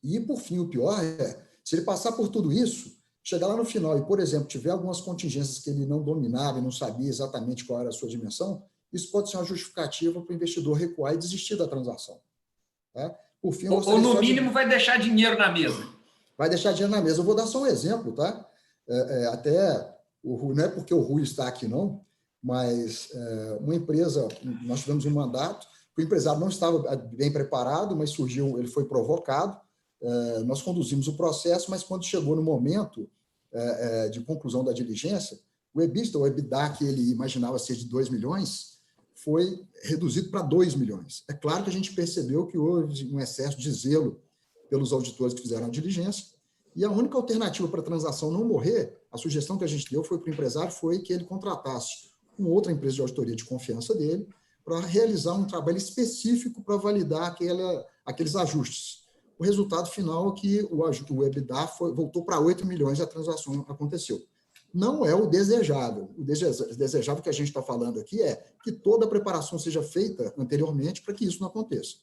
E, por fim, o pior é, se ele passar por tudo isso, chegar lá no final e, por exemplo, tiver algumas contingências que ele não dominava e não sabia exatamente qual era a sua dimensão, isso pode ser uma justificativa para o investidor recuar e desistir da transação. Tá? Por fim, ou no mínimo vai deixar dinheiro na mesa. Vai deixar dinheiro na mesa. Eu vou dar só um exemplo, tá? Até o Rui, não é porque o Rui está aqui, não, mas uma empresa, nós tivemos um mandato, o empresário não estava bem preparado, mas surgiu, ele foi provocado, nós conduzimos o processo, mas quando chegou no momento de conclusão da diligência, o EBITDA, o EBITDA que ele imaginava ser de 2 milhões, foi reduzido para 2 milhões. É claro que a gente percebeu que houve um excesso de zelo pelos auditores que fizeram a diligência, e a única alternativa para a transação não morrer, a sugestão que a gente deu foi para o empresário, foi que ele contratasse uma outra empresa de auditoria de confiança dele para realizar um trabalho específico para validar aqueles ajustes. O resultado final é que o EBITDA voltou para 8 milhões e a transação aconteceu. Não é o desejável. O desejável que a gente está falando aqui é que toda a preparação seja feita anteriormente para que isso não aconteça.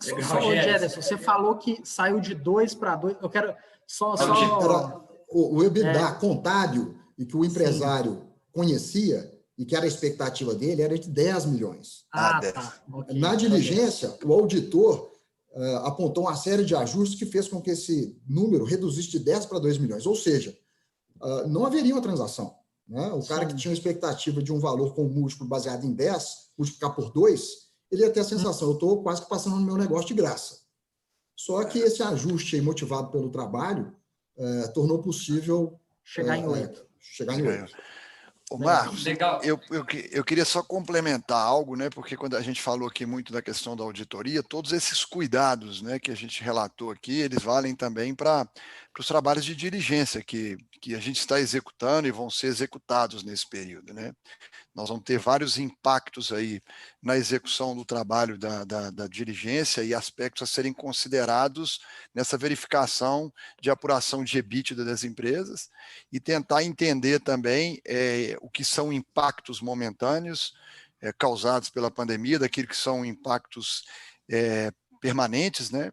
Jederson, você falou que saiu de 2 para 2. Eu quero o EBITDA contábil e que o empresário conhecia e que era a expectativa dele era de 10 milhões. Tá. Okay. Na diligência, o auditor apontou uma série de ajustes que fez com que esse número reduzisse de 10 para 2 milhões. Ou seja, não haveria uma transação, né? O cara que tinha uma expectativa de um valor com um múltiplo baseado em 10, multiplicar por 2, ele ia ter a sensação, eu estou quase que passando no meu negócio de graça. Só que esse ajuste aí, motivado pelo trabalho, tornou possível chegar em 8. Ô, Marcos, eu queria só complementar algo, né? Porque quando a gente falou aqui muito da questão da auditoria, todos esses cuidados, né, que a gente relatou aqui, eles valem também para os trabalhos de diligência que a gente está executando e vão ser executados nesse período, né? Nós vamos ter vários impactos aí na execução do trabalho da diligência e aspectos a serem considerados nessa verificação de apuração de EBITDA das empresas e tentar entender também o que são impactos momentâneos causados pela pandemia, daquilo que são impactos permanentes, né?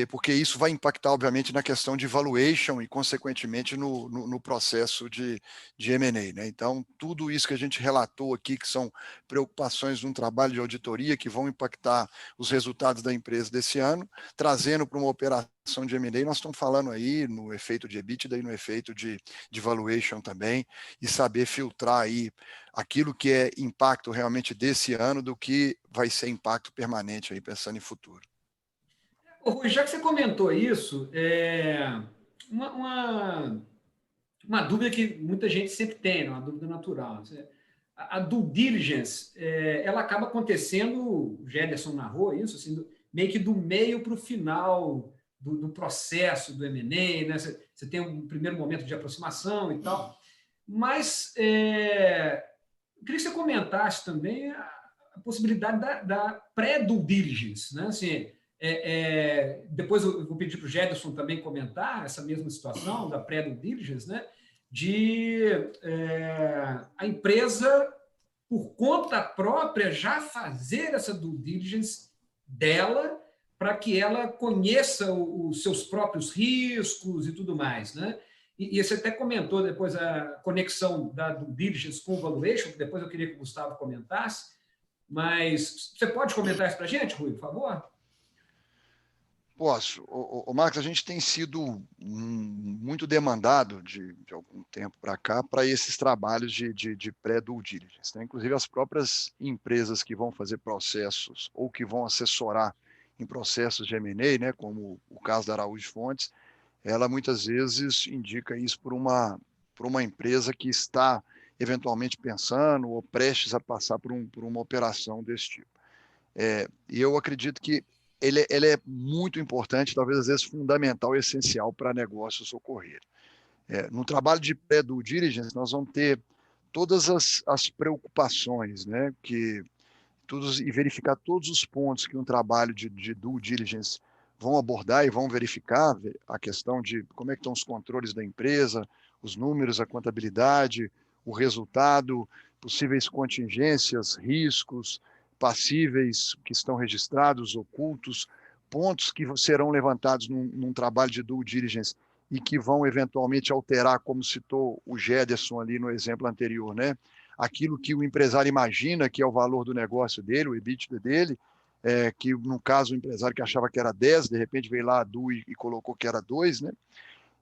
Porque isso vai impactar, obviamente, na questão de valuation e, consequentemente, no processo de M&A, né? Então, tudo isso que a gente relatou aqui, que são preocupações de um trabalho de auditoria que vão impactar os resultados da empresa desse ano, trazendo para uma operação de M&A, nós estamos falando aí no efeito de EBITDA e no efeito de valuation também, e saber filtrar aí aquilo que é impacto realmente desse ano do que vai ser impacto permanente aí, pensando em futuro. Rui, já que você comentou isso, uma uma dúvida que muita gente sempre tem, uma dúvida natural. A due diligence, ela acaba acontecendo, o Gederson narrou isso, assim, meio que do meio para o final do processo do M&A, né? Você tem um primeiro momento de aproximação e tal, mas eu queria que você comentasse também a possibilidade da pré-due diligence, né? Assim, depois eu vou pedir para o Gederson também comentar essa mesma situação da pré-due diligence, né? De a empresa, por conta própria, já fazer essa due diligence dela para que ela conheça os seus próprios riscos e tudo mais, né? E você até comentou depois a conexão da due diligence com o valuation, que depois eu queria que o Gustavo comentasse, mas você pode comentar isso para a gente, Rui, por favor? Posso. Marcos, a gente tem sido muito demandado de algum tempo para cá para esses trabalhos de pré-due diligence, né? Inclusive as próprias empresas que vão fazer processos ou que vão assessorar em processos de M&A, né, como o caso da Araújo Fontes, ela muitas vezes indica isso por uma empresa que está eventualmente pensando ou prestes a passar por uma operação desse tipo. E eu acredito que ele é muito importante, talvez às vezes fundamental e essencial para negócios ocorrerem. No trabalho de pré-due diligence, nós vamos ter todas as preocupações, né, e verificar todos os pontos que um trabalho de due diligence vão abordar e vão verificar, a questão de como é que estão os controles da empresa, os números, a contabilidade, o resultado, possíveis contingências, riscos, passíveis que estão registrados, ocultos, pontos que serão levantados num trabalho de due diligence e que vão eventualmente alterar, como citou o Gederson ali no exemplo anterior, né? Aquilo que o empresário imagina que é o valor do negócio dele, o EBITDA dele, que no caso o empresário que achava que era 10, de repente veio lá a DUI e colocou que era 2, né?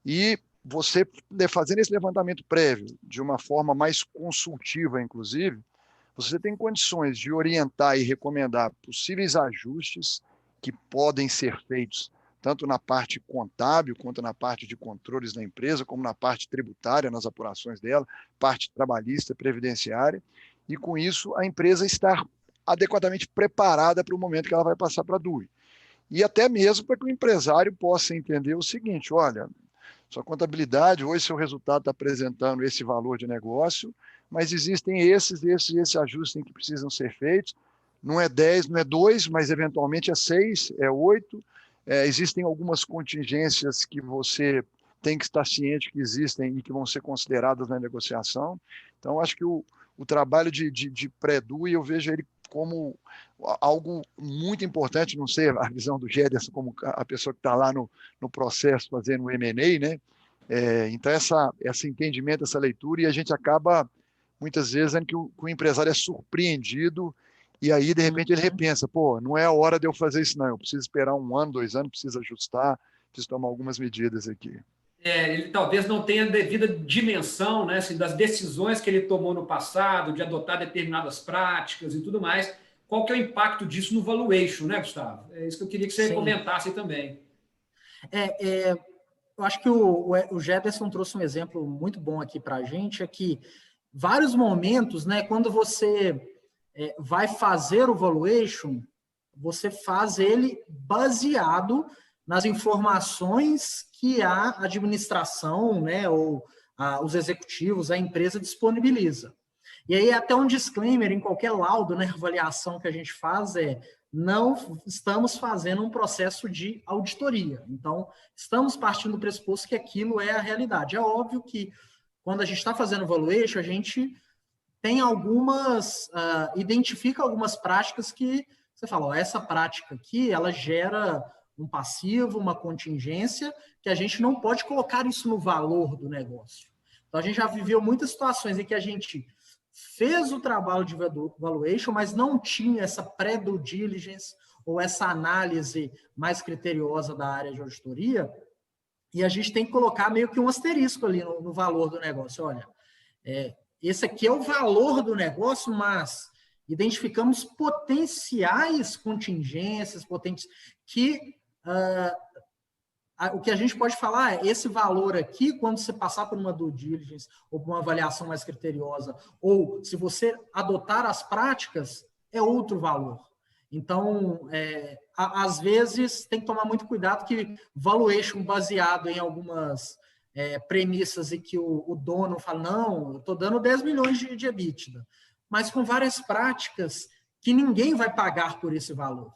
E você fazendo esse levantamento prévio, de uma forma mais consultiva, inclusive, você tem condições de orientar e recomendar possíveis ajustes que podem ser feitos tanto na parte contábil, quanto na parte de controles da empresa, como na parte tributária, nas apurações dela, parte trabalhista, previdenciária, e com isso a empresa estar adequadamente preparada para o momento que ela vai passar para a DUI. E até mesmo para que o empresário possa entender o seguinte: olha, sua contabilidade, hoje seu resultado está apresentando esse valor de negócio, mas existem esses ajustes que precisam ser feitos, não é 10, não é 2, mas eventualmente é 6, é 8, existem algumas contingências que você tem que estar ciente que existem e que vão ser consideradas na negociação. Então, acho que o trabalho de pré-due, eu vejo ele como algo muito importante, não sei a visão do Gederson como a pessoa que está lá no processo fazendo o M&A, né? Então, esse entendimento, essa leitura, e a gente acaba, muitas vezes, que o empresário é surpreendido e aí, de repente, ele repensa, pô, não é a hora de eu fazer isso, não, eu preciso esperar 1 ano, 2 anos, preciso ajustar, preciso tomar algumas medidas aqui. Ele talvez não tenha a devida dimensão, né, assim, das decisões que ele tomou no passado, de adotar determinadas práticas e tudo mais. Qual que é o impacto disso no valuation, né, Gustavo? É isso que eu queria que você comentasse também. Eu acho que o Gederson trouxe um exemplo muito bom aqui para a gente, é que vários momentos, né, quando você vai fazer o valuation, você faz ele baseado nas informações que a administração, né, ou os executivos, a empresa disponibiliza. E aí até um disclaimer em qualquer laudo, né, avaliação que a gente faz não estamos fazendo um processo de auditoria. Então, estamos partindo do pressuposto que aquilo é a realidade. É óbvio que quando a gente está fazendo valuation, a gente tem identifica algumas práticas que você fala, essa prática aqui, ela gera um passivo, uma contingência, que a gente não pode colocar isso no valor do negócio. Então, a gente já viveu muitas situações em que a gente fez o trabalho de valuation, mas não tinha essa pré-due diligence ou essa análise mais criteriosa da área de auditoria, e a gente tem que colocar meio que um asterisco ali no valor do negócio. Olha, esse aqui é o valor do negócio, mas identificamos potenciais contingências, que o que a gente pode falar é esse valor aqui, quando você passar por uma due diligence ou por uma avaliação mais criteriosa, ou se você adotar as práticas, é outro valor. Então, às vezes, tem que tomar muito cuidado que valuation baseado em algumas premissas e que o dono fala, não, eu estou dando 10 milhões de EBITDA, mas com várias práticas que ninguém vai pagar por esse valor.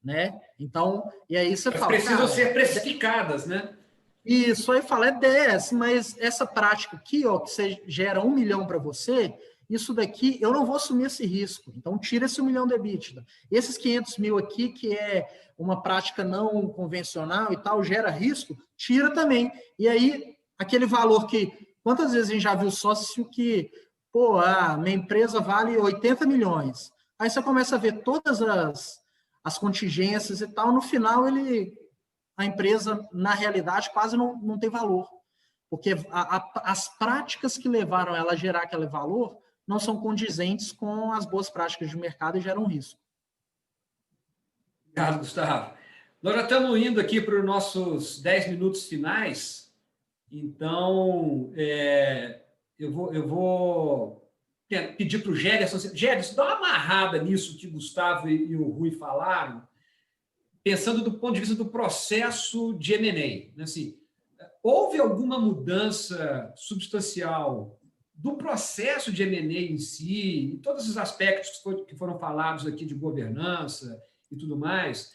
Né? Então, e aí você fala... precisam ser precificadas, né? Isso, aí fala, é 10, mas essa prática aqui, ó, que você gera 1 milhão para você, isso daqui, eu não vou assumir esse risco. Então, tira esse 1 milhão de EBITDA. Esses 500 mil aqui, que é uma prática não convencional e tal, gera risco, tira também. E aí, aquele valor que... Quantas vezes a gente já viu sócio que, pô, minha empresa vale 80 milhões. Aí você começa a ver todas as contingências e tal, no final a empresa, na realidade, quase não tem valor. Porque as práticas que levaram ela a gerar aquele valor não são condizentes com as boas práticas de mercado e geram risco. Obrigado, Gustavo. Nós já estamos indo aqui para os nossos 10 minutos finais, então eu vou pedir para o Géderson. Géderson, dá uma amarrada nisso que o Gustavo e o Rui falaram, pensando do ponto de vista do processo de M&A. Assim, houve alguma mudança substancial do processo de M&A em si, em todos os aspectos que foram falados aqui de governança e tudo mais,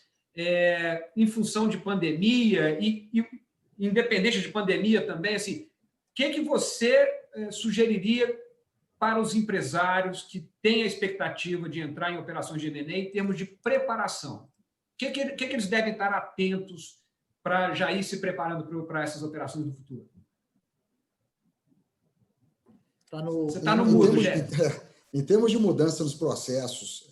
em função de pandemia e independente de pandemia também, assim, o que você sugeriria para os empresários que têm a expectativa de entrar em operações de M&A em termos de preparação? O que eles devem estar atentos para já ir se preparando para essas operações do futuro? Você está no mudo, Jéssica. Em termos de mudança nos processos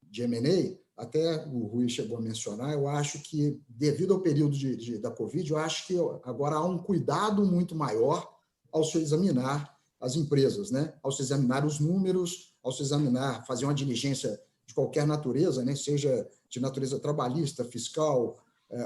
de M&A, até o Rui chegou a mencionar, eu acho que, devido ao período da Covid, eu acho que agora há um cuidado muito maior ao se examinar as empresas, né? Ao se examinar os números, ao se examinar, fazer uma diligência de qualquer natureza, né? Seja de natureza trabalhista, fiscal,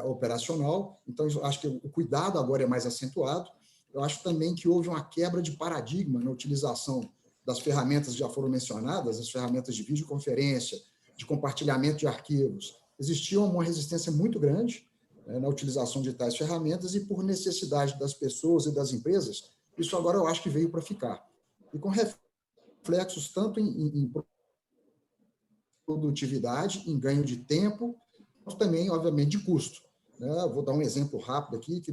operacional. Então, eu acho que o cuidado agora é mais acentuado. Eu acho também que houve uma quebra de paradigma na utilização das ferramentas que já foram mencionadas, as ferramentas de videoconferência, de compartilhamento de arquivos. Existia uma resistência muito grande na utilização de tais ferramentas e, por necessidade das pessoas e das empresas, isso agora eu acho que veio para ficar. E com reflexos tanto em produtividade, em ganho de tempo, mas também, obviamente, de custo. Vou dar um exemplo rápido aqui, que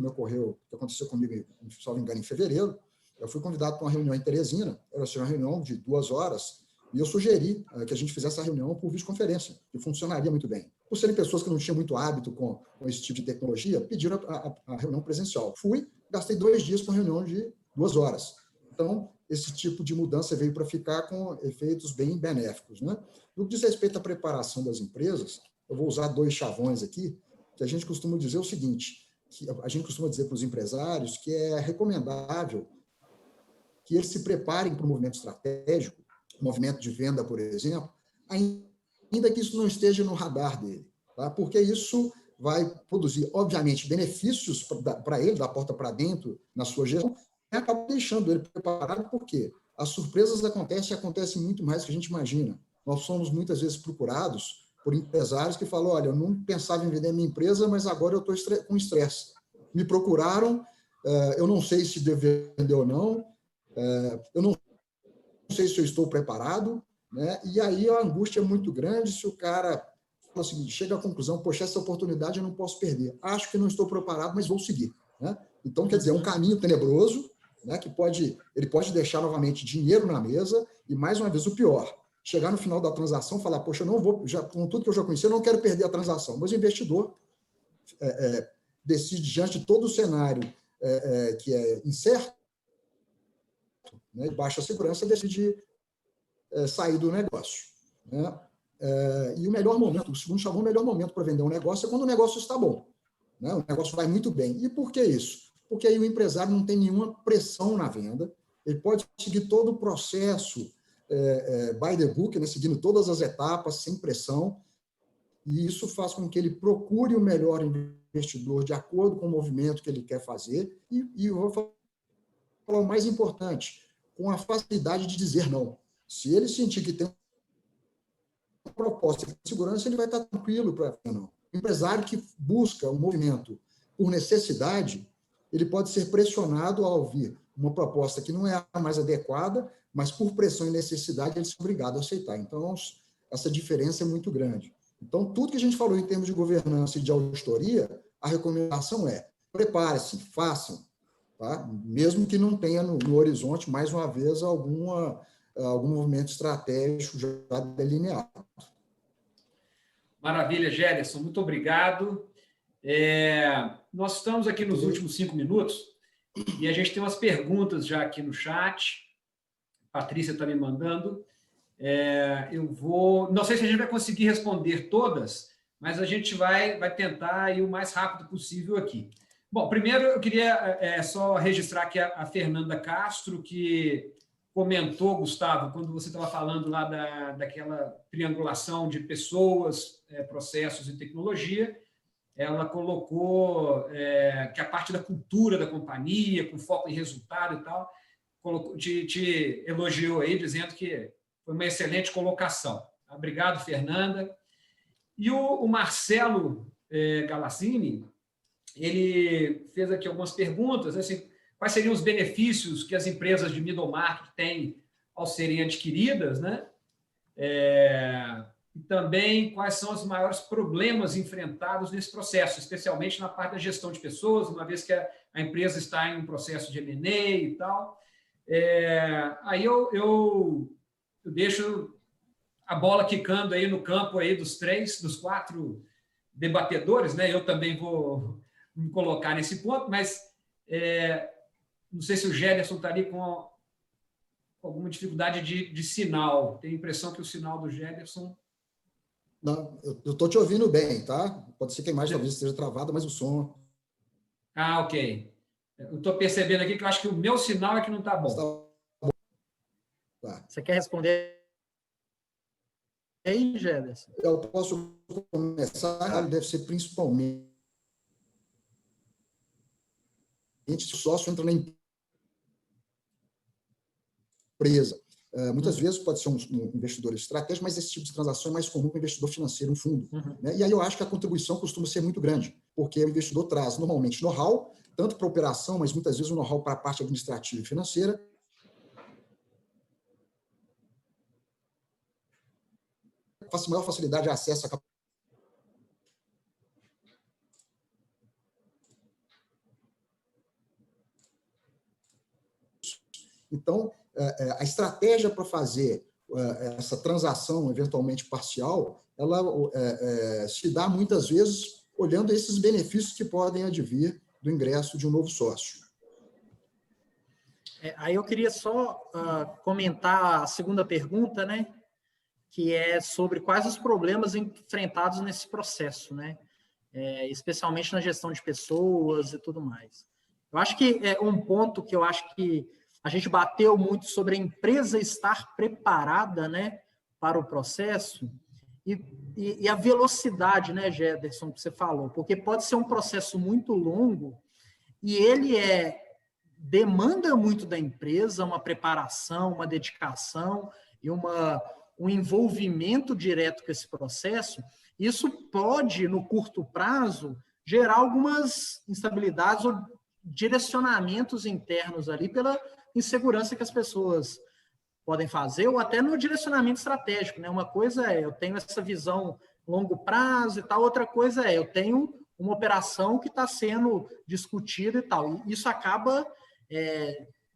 aconteceu comigo, se não me engano, em fevereiro. Eu fui convidado para uma reunião em Teresina, era uma reunião de 2 horas, e eu sugeri que a gente fizesse essa reunião por videoconferência, que funcionaria muito bem. Por serem pessoas que não tinham muito hábito com esse tipo de tecnologia, pediram a reunião presencial. Fui, gastei 2 dias com a reunião de 2 horas. Então, esse tipo de mudança veio para ficar com efeitos bem benéficos. Né? No que diz respeito à preparação das empresas, eu vou usar 2 chavões aqui, que a gente costuma dizer o seguinte, que a gente costuma dizer para os empresários que é recomendável que eles se preparem para o movimento estratégico, movimento de venda, por exemplo, ainda que isso não esteja no radar dele, tá? Porque isso vai produzir, obviamente, benefícios para ele, da porta para dentro, na sua gestão, e acaba deixando ele preparado, porque as surpresas acontecem muito mais do que a gente imagina. Nós somos, muitas vezes, procurados por empresários que falam, olha, eu não pensava em vender minha empresa, mas agora eu estou com estresse. Me procuraram, eu não sei se devo vender ou não, eu não sei se eu estou preparado, né? E aí a angústia é muito grande se o cara fala o seguinte, chega à conclusão, poxa, essa oportunidade eu não posso perder. Acho que não estou preparado, mas vou seguir. Né? Então, quer dizer, é um caminho tenebroso, né, que ele pode deixar novamente dinheiro na mesa e, mais uma vez, o pior, chegar no final da transação e falar, poxa, eu não vou, com tudo que eu já conheci, eu não quero perder a transação. Mas o investidor decide, diante de todo o cenário que é incerto, né, e baixa segurança, decide sair do negócio. Né? E o melhor momento, o segundo chavão, o melhor momento para vender um negócio é quando o negócio está bom. Né? O negócio vai muito bem. E por que isso? Porque aí o empresário não tem nenhuma pressão na venda, ele pode seguir todo o processo by the book, né? Seguindo todas as etapas, sem pressão, e isso faz com que ele procure o melhor investidor de acordo com o movimento que ele quer fazer, e eu vou falar o mais importante, com a facilidade de dizer não. Se ele sentir que tem uma proposta de segurança, ele vai estar tranquilo para não. O empresário que busca um movimento por necessidade, ele pode ser pressionado ao ouvir uma proposta que não é a mais adequada, mas por pressão e necessidade ele é obrigado a aceitar. Então, essa diferença é muito grande. Então, tudo que a gente falou em termos de governança e de auditoria, a recomendação é: prepare-se, façam, tá? Mesmo que não tenha no horizonte, mais uma vez, algum movimento estratégico já delineado. Maravilha, Géderson, muito obrigado. Nós estamos aqui nos últimos 5 minutos e a gente tem umas perguntas já aqui no chat. A Patrícia está me mandando. Não sei se a gente vai conseguir responder todas, mas a gente vai tentar ir o mais rápido possível aqui. Bom, primeiro eu queria só registrar aqui a Fernanda Castro, que comentou, Gustavo, quando você estava falando lá daquela triangulação de pessoas, processos e tecnologia. Ela colocou que a parte da cultura da companhia, com foco em resultado e tal, te elogiou aí, dizendo que foi uma excelente colocação. Obrigado, Fernanda. E o Marcelo Galassini, ele fez aqui algumas perguntas, assim, quais seriam os benefícios que as empresas de middle market têm ao serem adquiridas, né? E também quais são os maiores problemas enfrentados nesse processo, especialmente na parte da gestão de pessoas, uma vez que a empresa está em um processo de M&A e tal. Aí eu deixo a bola quicando aí no campo aí dos 4 debatedores, né? Eu também vou me colocar nesse ponto, mas não sei se o Géderson está ali com alguma dificuldade de sinal. Tenho a impressão que o sinal do Géderson... Não, eu estou te ouvindo bem, tá? Pode ser que a imagem talvez esteja travada, mas o som... Ah, ok. Eu estou percebendo aqui que eu acho que o meu sinal é que não está bom. Tá. Você quer responder aí, Géderson? Eu posso começar, deve ser principalmente se o sócio entra na empresa. Muitas vezes pode ser um investidor estratégico, mas esse tipo de transação é mais comum com o investidor financeiro, um fundo. Né? E aí eu acho que a contribuição costuma ser muito grande, porque o investidor traz normalmente know-how, tanto para a operação, mas muitas vezes o know-how para a parte administrativa e financeira. Maior facilidade de acesso a Então, a estratégia para fazer essa transação, eventualmente parcial, ela se dá muitas vezes olhando esses benefícios que podem advir do ingresso de um novo sócio. Aí eu queria só comentar a segunda pergunta, né? Que é sobre quais os problemas enfrentados nesse processo, né? Especialmente na gestão de pessoas e tudo mais. Eu acho que é um ponto que eu acho que a gente bateu muito sobre a empresa estar preparada, né, para o processo e a velocidade, né, Géderson, que você falou, porque pode ser um processo muito longo e ele demanda muito da empresa, uma preparação, uma dedicação e um envolvimento direto com esse processo. Isso pode, no curto prazo, gerar algumas instabilidades ou direcionamentos internos ali pela insegurança que as pessoas podem fazer, ou até no direcionamento estratégico, né? Uma coisa eu tenho essa visão longo prazo e tal, outra coisa eu tenho uma operação que está sendo discutida e tal. E isso acaba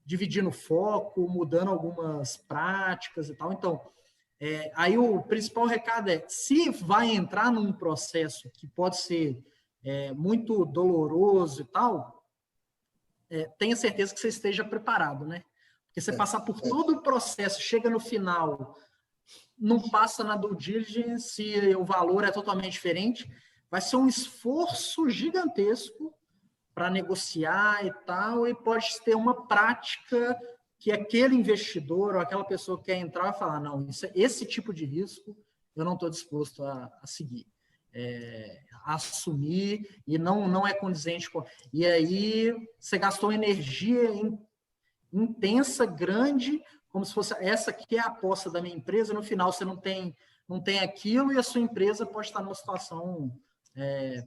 dividindo foco, mudando algumas práticas e tal. Então, aí o principal recado se vai entrar num processo que pode ser muito doloroso e tal, tenha certeza que você esteja preparado, né? Porque você passar por todo o processo, chega no final, não passa na due diligence, e o valor é totalmente diferente, vai ser um esforço gigantesco para negociar e tal, e pode ter uma prática que aquele investidor ou aquela pessoa que quer entrar vai falar, não, esse tipo de risco eu não estou disposto a seguir. assumir e não é condizente com... E aí você gastou energia intensa, grande, como se fosse essa que é a aposta da minha empresa, no final você não tem aquilo e a sua empresa pode estar numa situação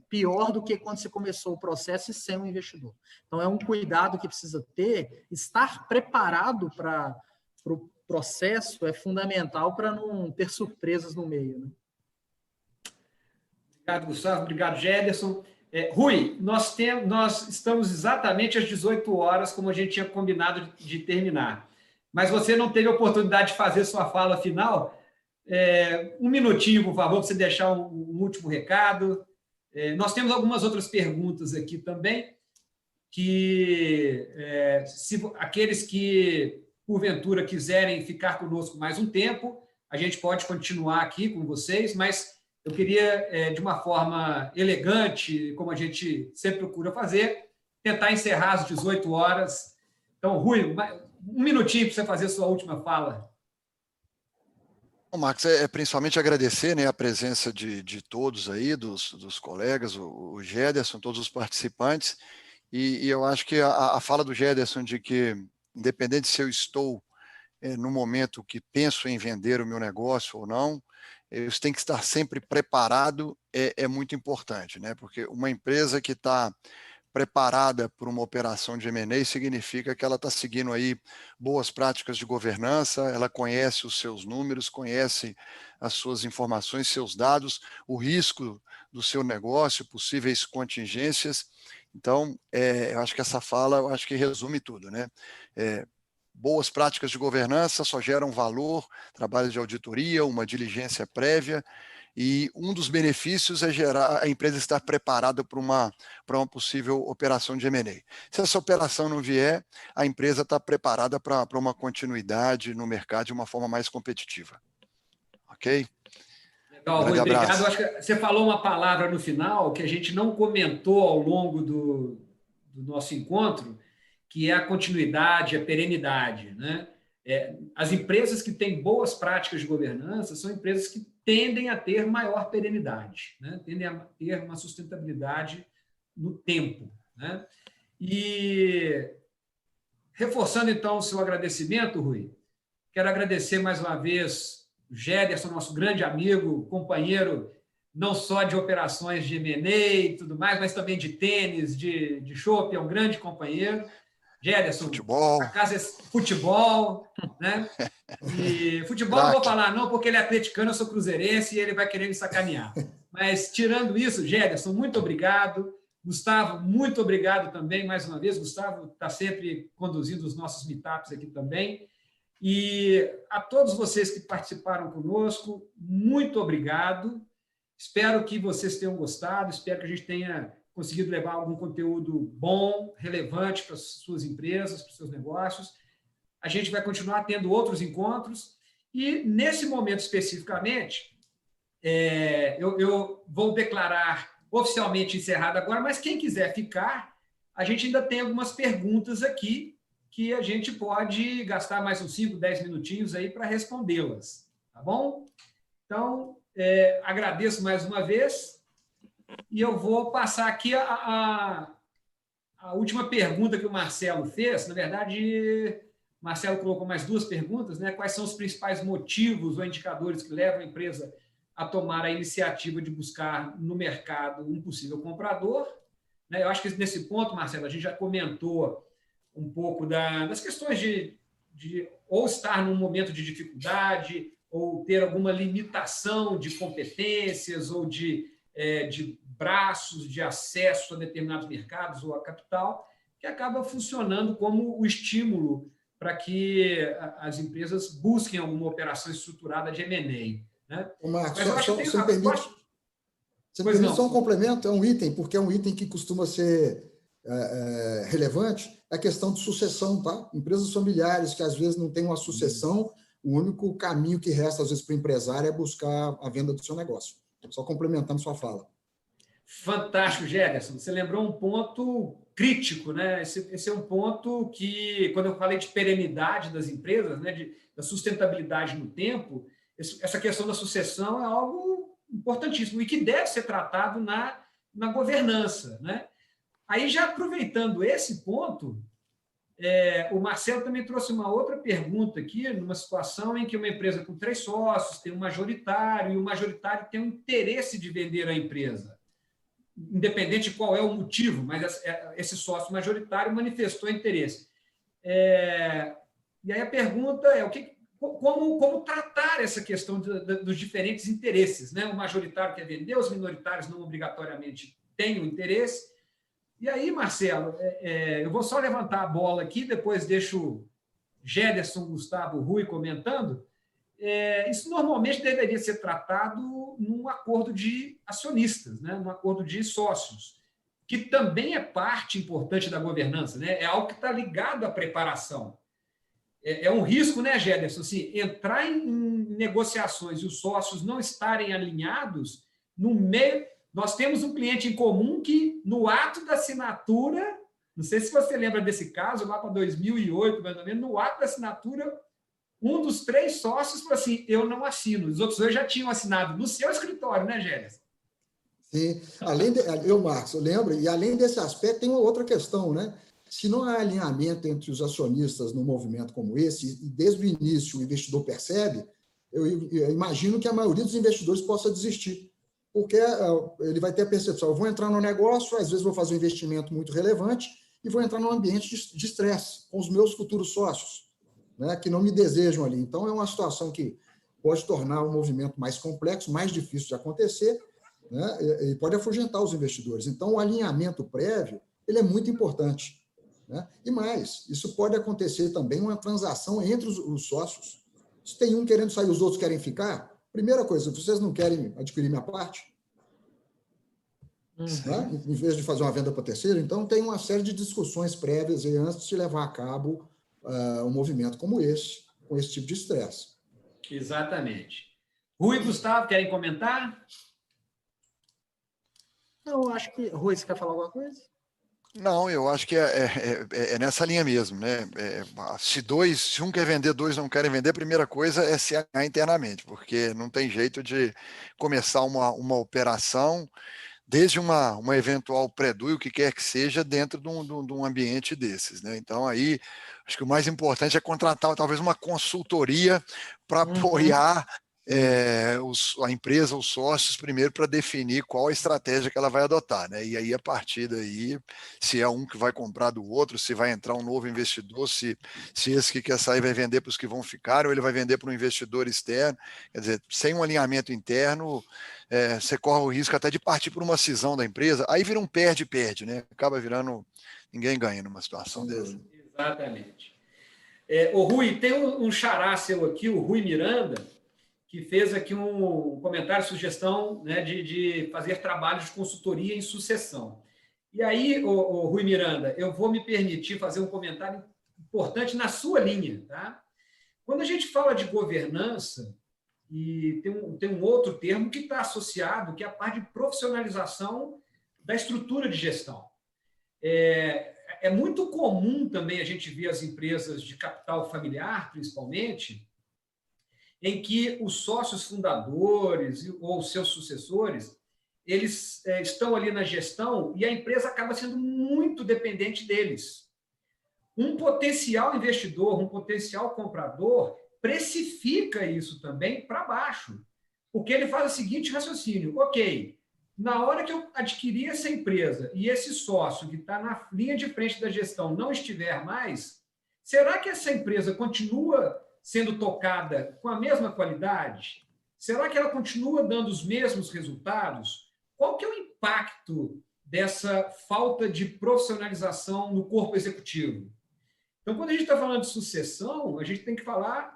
pior do que quando você começou o processo e sem um investidor. Então, é um cuidado que precisa ter, estar preparado para o processo é fundamental para não ter surpresas no meio, né? Obrigado, Gustavo. Obrigado, Gederson. Rui, nós estamos exatamente às 18 horas, como a gente tinha combinado de terminar. Mas você não teve a oportunidade de fazer sua fala final. Um minutinho, por favor, para você deixar um último recado. Nós temos algumas outras perguntas aqui também, que aqueles que, porventura, quiserem ficar conosco mais um tempo, a gente pode continuar aqui com vocês, mas eu queria, de uma forma elegante, como a gente sempre procura fazer, tentar encerrar às 18 horas. Então, Rui, um minutinho para você fazer a sua última fala. Bom, Marcos, principalmente agradecer, né, a presença de todos aí, dos colegas, o Gederson, todos os participantes, e eu acho que a fala do Gederson de que, independente se eu estou no momento que penso em vender o meu negócio ou não, eu tenho que estar sempre preparado, é muito importante, né? Porque uma empresa que está preparada por uma operação de M&A significa que ela está seguindo aí boas práticas de governança, ela conhece os seus números, conhece as suas informações, seus dados, o risco do seu negócio, possíveis contingências. Então, eu acho que essa fala, eu acho que resume tudo, né? Boas práticas de governança só geram valor, trabalho de auditoria, uma diligência prévia, e um dos benefícios é a empresa estar preparada para uma possível operação de M&A. Se essa operação não vier, a empresa está preparada para uma continuidade no mercado de uma forma mais competitiva. Ok? Legal, Rui, obrigado. Acho que você falou uma palavra no final que a gente não comentou ao longo do nosso encontro, que é a continuidade, a perenidade, né? As empresas que têm boas práticas de governança são empresas que tendem a ter maior perenidade, né? Tendem a ter uma sustentabilidade no tempo, né? E, reforçando, então, o seu agradecimento, Rui, quero agradecer mais uma vez o Gederson, nosso grande amigo, companheiro, não só de operações de M&A e tudo mais, mas também de tênis, de chopp, é um grande companheiro. Gederson, futebol. A casa é futebol, né? E futebol não vou falar não, porque ele é atleticano, eu sou cruzeirense e ele vai querer me sacanear. Mas, tirando isso, Gederson, muito obrigado. Gustavo, muito obrigado também, mais uma vez. Gustavo está sempre conduzindo os nossos meetups aqui também. E a todos vocês que participaram conosco, muito obrigado. Espero que vocês tenham gostado, espero que a gente tenha conseguido levar algum conteúdo bom, relevante para as suas empresas, para os seus negócios. A gente vai continuar tendo outros encontros e, nesse momento especificamente, eu vou declarar oficialmente encerrado agora, mas quem quiser ficar, a gente ainda tem algumas perguntas aqui que a gente pode gastar mais uns 5, 10 minutinhos aí para respondê-las, tá bom? Então, agradeço mais uma vez. E eu vou passar aqui a última pergunta que o Marcelo fez. Na verdade, o Marcelo colocou mais 2 perguntas, né? Quais são os principais motivos ou indicadores que levam a empresa a tomar a iniciativa de buscar no mercado um possível comprador? Né? Eu acho que nesse ponto, Marcelo, a gente já comentou um pouco das questões de ou estar num momento de dificuldade, ou ter alguma limitação de competências, ou de braços de acesso a determinados mercados ou a capital, que acaba funcionando como o estímulo para que as empresas busquem alguma operação estruturada de M&A. Né? Marcos, você permite só um complemento? É um item, porque é um item que costuma ser relevante, é a questão de sucessão, tá? Empresas familiares que às vezes não têm uma sucessão, o único caminho que resta às vezes para o empresário é buscar a venda do seu negócio. Só complementando sua fala. Fantástico, Gederson. Você lembrou um ponto crítico, né? Esse é um ponto que, quando eu falei de perenidade das empresas, né, da sustentabilidade no tempo, essa questão da sucessão é algo importantíssimo e que deve ser tratado na governança, né? Aí, já aproveitando esse ponto, o Marcelo também trouxe uma outra pergunta aqui, numa situação em que uma empresa com 3 sócios tem um majoritário, e o majoritário tem um interesse de vender a empresa, independente de qual é o motivo, mas esse sócio majoritário manifestou interesse. E aí a pergunta é como tratar essa questão dos diferentes interesses, né? O majoritário quer vender, os minoritários não obrigatoriamente têm o interesse. E aí, Marcelo, eu vou só levantar a bola aqui, depois deixo Gederson, Gustavo, Rui comentando. Isso normalmente deveria ser tratado num acordo de acionistas, né? Num acordo de sócios, que também é parte importante da governança, né? É algo que está ligado à preparação. É um risco, né, Gederson? Se entrar em negociações e os sócios não estarem alinhados, no meio... Nós temos um cliente em comum que, no ato da assinatura, não sei se você lembra desse caso, lá para 2008, mais ou menos, no ato da assinatura, um dos 3 sócios falou assim, eu não assino. Os outros 2 já tinham assinado no seu escritório, né, Gérez? Sim. Marcos, eu lembro, e além desse aspecto, tem uma outra questão, né? Se não há alinhamento entre os acionistas num movimento como esse, e desde o início o investidor percebe, eu imagino que a maioria dos investidores possa desistir. Porque ele vai ter a percepção, eu vou entrar no negócio, às vezes vou fazer um investimento muito relevante e vou entrar num ambiente de estresse com os meus futuros sócios, né, que não me desejam ali. Então, é uma situação que pode tornar o movimento mais complexo, mais difícil de acontecer, né, e pode afugentar os investidores. Então, o alinhamento prévio ele é muito importante, né? E mais, isso pode acontecer também uma transação entre os sócios. Se tem um querendo sair, os outros querem ficar, primeira coisa, vocês não querem adquirir minha parte? Né? Em vez de fazer uma venda para terceiro, então tem uma série de discussões prévias aí antes de levar a cabo um movimento como esse, com esse tipo de estresse. Exatamente. Rui e Gustavo, querem comentar? Eu acho que... Rui, você quer falar alguma coisa? Não, eu acho que é nessa linha mesmo, né? Se um quer vender, 2 não querem vender, a primeira coisa é se alinhar internamente, porque não tem jeito de começar uma operação, desde uma eventual pré-DUI, o que quer que seja, dentro de um ambiente desses, né? Então, aí, acho que o mais importante é contratar talvez uma consultoria para apoiar a empresa, os sócios, primeiro para definir qual a estratégia que ela vai adotar, né? E aí, a partir daí, se é um que vai comprar do outro, se vai entrar um novo investidor, se esse que quer sair vai vender para os que vão ficar, ou ele vai vender para um investidor externo. Quer dizer, sem um alinhamento interno, você corre o risco até de partir por uma cisão da empresa, aí vira um perde-perde, né? Acaba virando ninguém ganha numa situação dessa. Exatamente. O Rui, tem um xará seu aqui, o Rui Miranda, que fez aqui um comentário, sugestão, né, de fazer trabalhos de consultoria em sucessão. E aí, o Rui Miranda, eu vou me permitir fazer um comentário importante na sua linha. Tá? Quando a gente fala de governança, e tem um outro termo que está associado, que é a parte de profissionalização da estrutura de gestão. É muito comum também a gente ver as empresas de capital familiar, principalmente, em que os sócios fundadores ou seus sucessores, eles estão ali na gestão e a empresa acaba sendo muito dependente deles. Um potencial investidor, um potencial comprador, precifica isso também para baixo, porque ele faz o seguinte raciocínio: ok, na hora que eu adquirir essa empresa e esse sócio que está na linha de frente da gestão não estiver mais, será que essa empresa continua sendo tocada com a mesma qualidade? Será que ela continua dando os mesmos resultados? Qual que é o impacto dessa falta de profissionalização no corpo executivo? Então, quando a gente está falando de sucessão, a gente tem que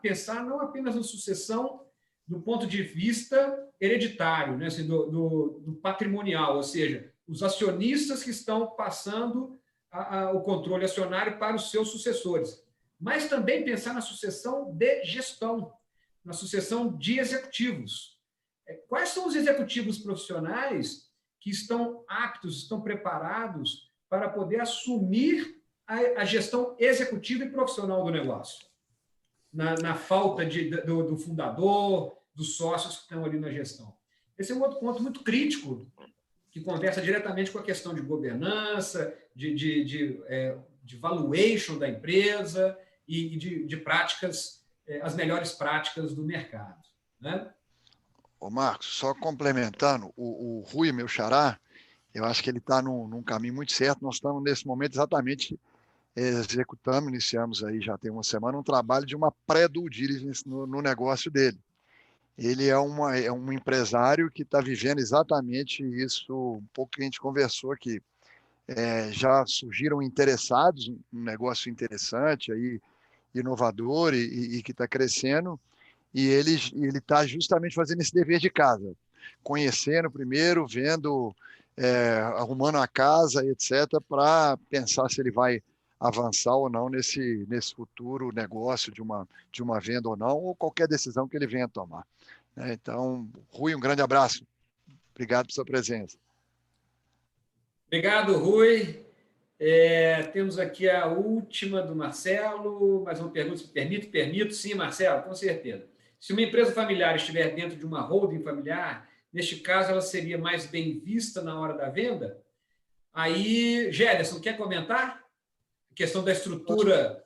pensar não apenas na sucessão do ponto de vista hereditário, né, assim, do patrimonial, ou seja, os acionistas que estão passando o controle acionário para os seus sucessores, mas também pensar na sucessão de gestão, na sucessão de executivos. Quais são os executivos profissionais que estão aptos, estão preparados para poder assumir a gestão executiva e profissional do negócio? Na falta do fundador, dos sócios que estão ali na gestão. Esse é um outro ponto muito crítico, que conversa diretamente com a questão de governança, de valuation da empresa e de práticas, as melhores práticas do mercado, né? Ô Marcos, só complementando, o Rui, meu xará, eu acho que ele está num caminho muito certo. Nós estamos, nesse momento, exatamente iniciamos aí já tem uma semana, um trabalho de uma pré-due diligence no negócio dele. Ele é um empresário que está vivendo exatamente isso, um pouco que a gente conversou aqui. Já surgiram interessados, um negócio interessante, aí, inovador e que está crescendo, e ele está justamente fazendo esse dever de casa, conhecendo primeiro, vendo, arrumando a casa, etc., para pensar se ele vai avançar ou não nesse futuro negócio de uma venda ou não, ou qualquer decisão que ele venha tomar. Então, Rui, um grande abraço. Obrigado pela sua presença. Obrigado, Rui. Temos aqui a última do Marcelo. Mais uma pergunta, se permite? Permito, sim, Marcelo, com certeza. Se uma empresa familiar estiver dentro de uma holding familiar, neste caso, ela seria mais bem vista na hora da venda? Aí, Gérson, quer comentar? A questão da estrutura.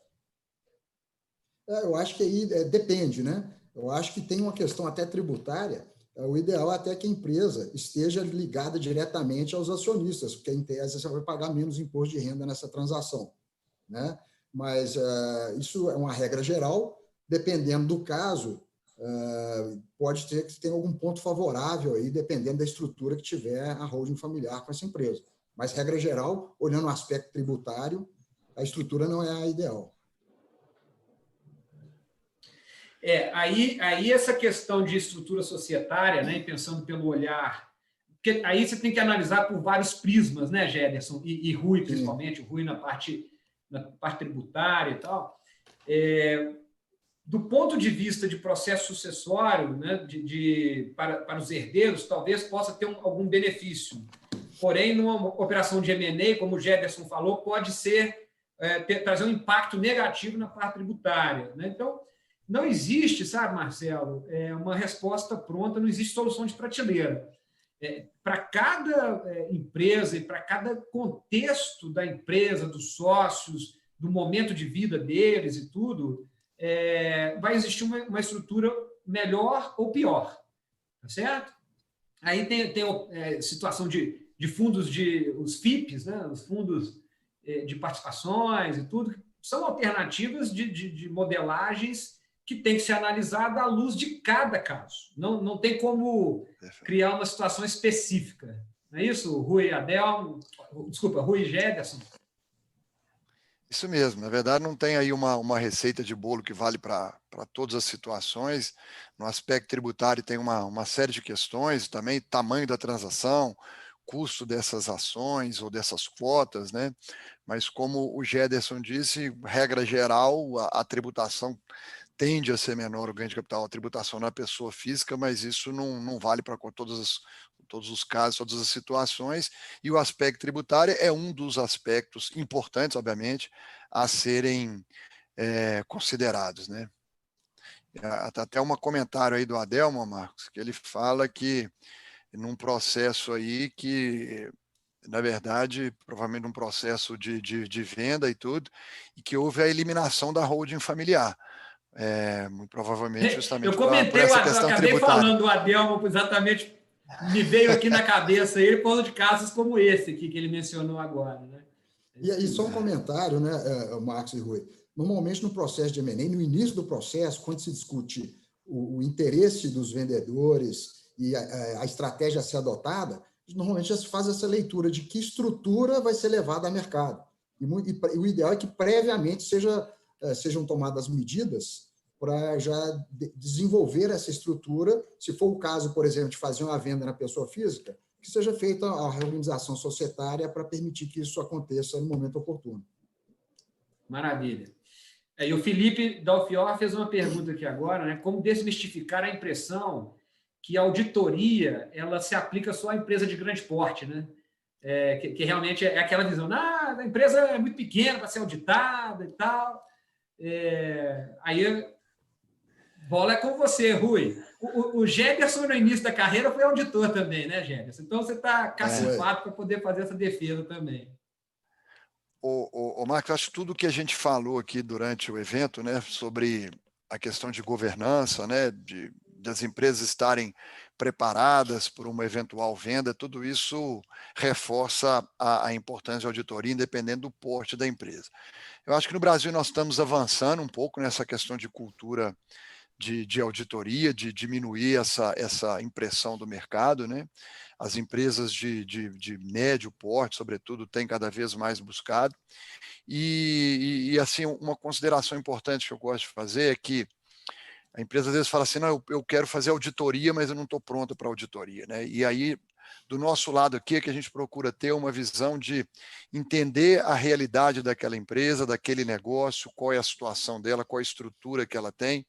Eu acho que aí depende, né? Eu acho que tem uma questão até tributária. O ideal é até que a empresa esteja ligada diretamente aos acionistas, porque, em tese, você vai pagar menos imposto de renda nessa transação, né? Mas isso é uma regra geral. Dependendo do caso, pode ter que ter algum ponto favorável aí, dependendo da estrutura que tiver a holding familiar com essa empresa. Mas, regra geral, olhando o aspecto tributário, a estrutura não é a ideal. Aí essa questão de estrutura societária, né, pensando pelo olhar, porque aí você tem que analisar por vários prismas, né, Gérson, e Rui, principalmente, o Rui na parte tributária e tal. Do ponto de vista de processo sucessório, né, para os herdeiros, talvez possa ter algum benefício. Porém, numa operação de M&A, como o Gérson falou, pode ser trazer um impacto negativo na parte tributária, né? Então, não existe, sabe, Marcelo, uma resposta pronta, não existe solução de prateleira. Para cada empresa e para cada contexto da empresa, dos sócios, do momento de vida deles e tudo, vai existir uma estrutura melhor ou pior, tá certo? Aí tem situação de fundos, os FIPs, né, os fundos de participações e tudo, são alternativas de modelagens que tem que ser analisada à luz de cada caso. Não tem como criar uma situação específica. Não é isso, Rui Rui Gérson? Isso mesmo. Na verdade, não tem aí uma receita de bolo que vale para todas as situações. No aspecto tributário tem uma série de questões, também tamanho da transação, custo dessas ações ou dessas cotas, né? Mas como o Gérson disse, regra geral, a tributação tende a ser menor o ganho de capital, a tributação na pessoa física, mas isso não vale para todos os casos, todas as situações, e o aspecto tributário é um dos aspectos importantes, obviamente, a serem considerados, né? Até um comentário aí do Adelmo, Marcos, que ele fala que num processo aí que, na verdade, provavelmente um processo de venda e tudo, e que houve a eliminação da holding familiar. Muito provavelmente justamente eu comentei, por essa questão acabei tributária. falando do Adelmo, exatamente, me veio aqui na cabeça ele por causa de casos como esse aqui que ele mencionou agora, né? E só um comentário, né, Marcos e Rui. Normalmente, no processo de M&A, no início do processo, quando se discute o interesse dos vendedores e a estratégia a ser adotada, normalmente já se faz essa leitura de que estrutura vai ser levada a mercado. E o ideal é que previamente sejam tomadas medidas para já desenvolver essa estrutura. Se for o caso, por exemplo, de fazer uma venda na pessoa física, que seja feita a reorganização societária para permitir que isso aconteça no momento oportuno. Maravilha. E o Felipe Dalfior fez uma pergunta aqui agora, né? Como desmistificar a impressão que a auditoria ela se aplica só à empresa de grande porte, né? Que realmente é aquela visão, a empresa é muito pequena para ser auditada e tal. Aí Bola é com você, Rui. O Jefferson, no início da carreira, foi auditor também, né, Jefferson? Então, você está cacifado para poder fazer essa defesa também. Marcos, acho que tudo que a gente falou aqui durante o evento, né, sobre a questão de governança, né, das empresas estarem preparadas por uma eventual venda, tudo isso reforça a importância da auditoria, independente do porte da empresa. Eu acho que no Brasil nós estamos avançando um pouco nessa questão de cultura de auditoria, de diminuir essa impressão do mercado, né? As empresas de médio porte, sobretudo, têm cada vez mais buscado. E assim, uma consideração importante que eu gosto de fazer é que a empresa às vezes fala assim, não, eu quero fazer auditoria, mas eu não estou pronto para auditoria, né? E aí, do nosso lado aqui, é que a gente procura ter uma visão de entender a realidade daquela empresa, daquele negócio, qual é a situação dela, qual é a estrutura que ela tem,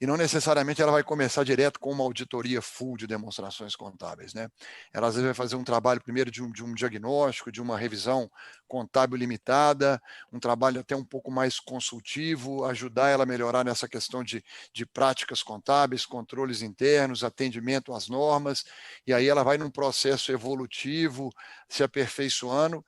e não necessariamente ela vai começar direto com uma auditoria full de demonstrações contábeis, né? Ela às vezes vai fazer um trabalho primeiro de um diagnóstico, de uma revisão contábil limitada, um trabalho até um pouco mais consultivo, ajudar ela a melhorar nessa questão de práticas contábeis, controles internos, atendimento às normas, e aí ela vai num processo evolutivo, se aperfeiçoando,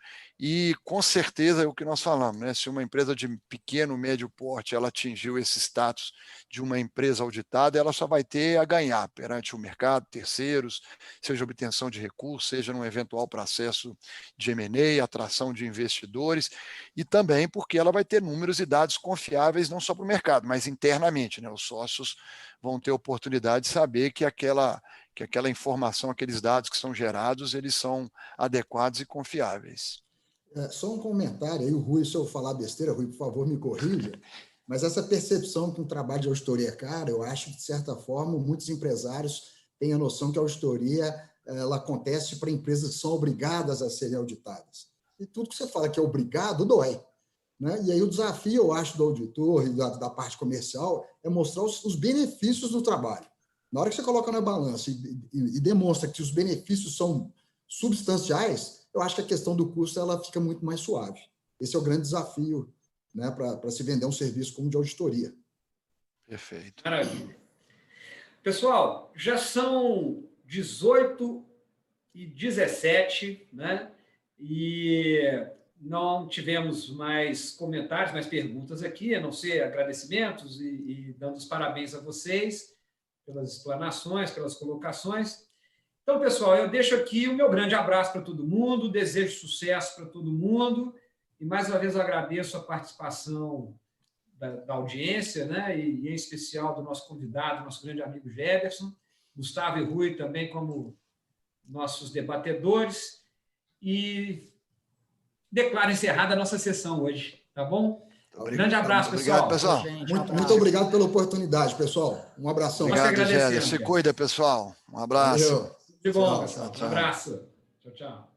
e com certeza é o que nós falamos, né? Se uma empresa de pequeno, médio porte, ela atingiu esse status de uma empresa auditada, ela só vai ter a ganhar perante o mercado, terceiros, seja obtenção de recursos, seja num eventual processo de M&A, atração de investidores, e também porque ela vai ter números e dados confiáveis não só para o mercado, mas internamente, né? Os sócios vão ter oportunidade de saber que aquela informação, aqueles dados que são gerados, eles são adequados e confiáveis. Só um comentário aí, o Rui, se eu falar besteira, Rui, por favor, me corrija, mas essa percepção que um trabalho de auditoria é caro, eu acho que, de certa forma, muitos empresários têm a noção que a auditoria ela acontece para empresas que são obrigadas a serem auditadas. E tudo que você fala que é obrigado, dói. Né? E aí o desafio, eu acho, do auditor e da parte comercial é mostrar os benefícios do trabalho. Na hora que você coloca na balança e demonstra que os benefícios são substanciais, eu acho que a questão do custo ela fica muito mais suave. Esse é o grande desafio, né, para se vender um serviço como de auditoria. Perfeito. Maravilha. Pessoal, já são 18h17, né? E não tivemos mais comentários, mais perguntas aqui, a não ser agradecimentos e dando os parabéns a vocês pelas explanações, pelas colocações. Então, pessoal, eu deixo aqui o meu grande abraço para todo mundo, desejo sucesso para todo mundo e, mais uma vez, eu agradeço a participação da audiência, né? E em especial do nosso convidado, nosso grande amigo Jefferson, Gustavo e Rui também como nossos debatedores, e declaro encerrada a nossa sessão hoje, tá bom? Grande abraço, pessoal. Obrigado, pessoal. Muito obrigado pela oportunidade, pessoal. Um abração. Obrigado, Gélia. Se cuida, pessoal. Um abraço. Valeu. De bom, pessoal. Um abraço. Tchau, tchau.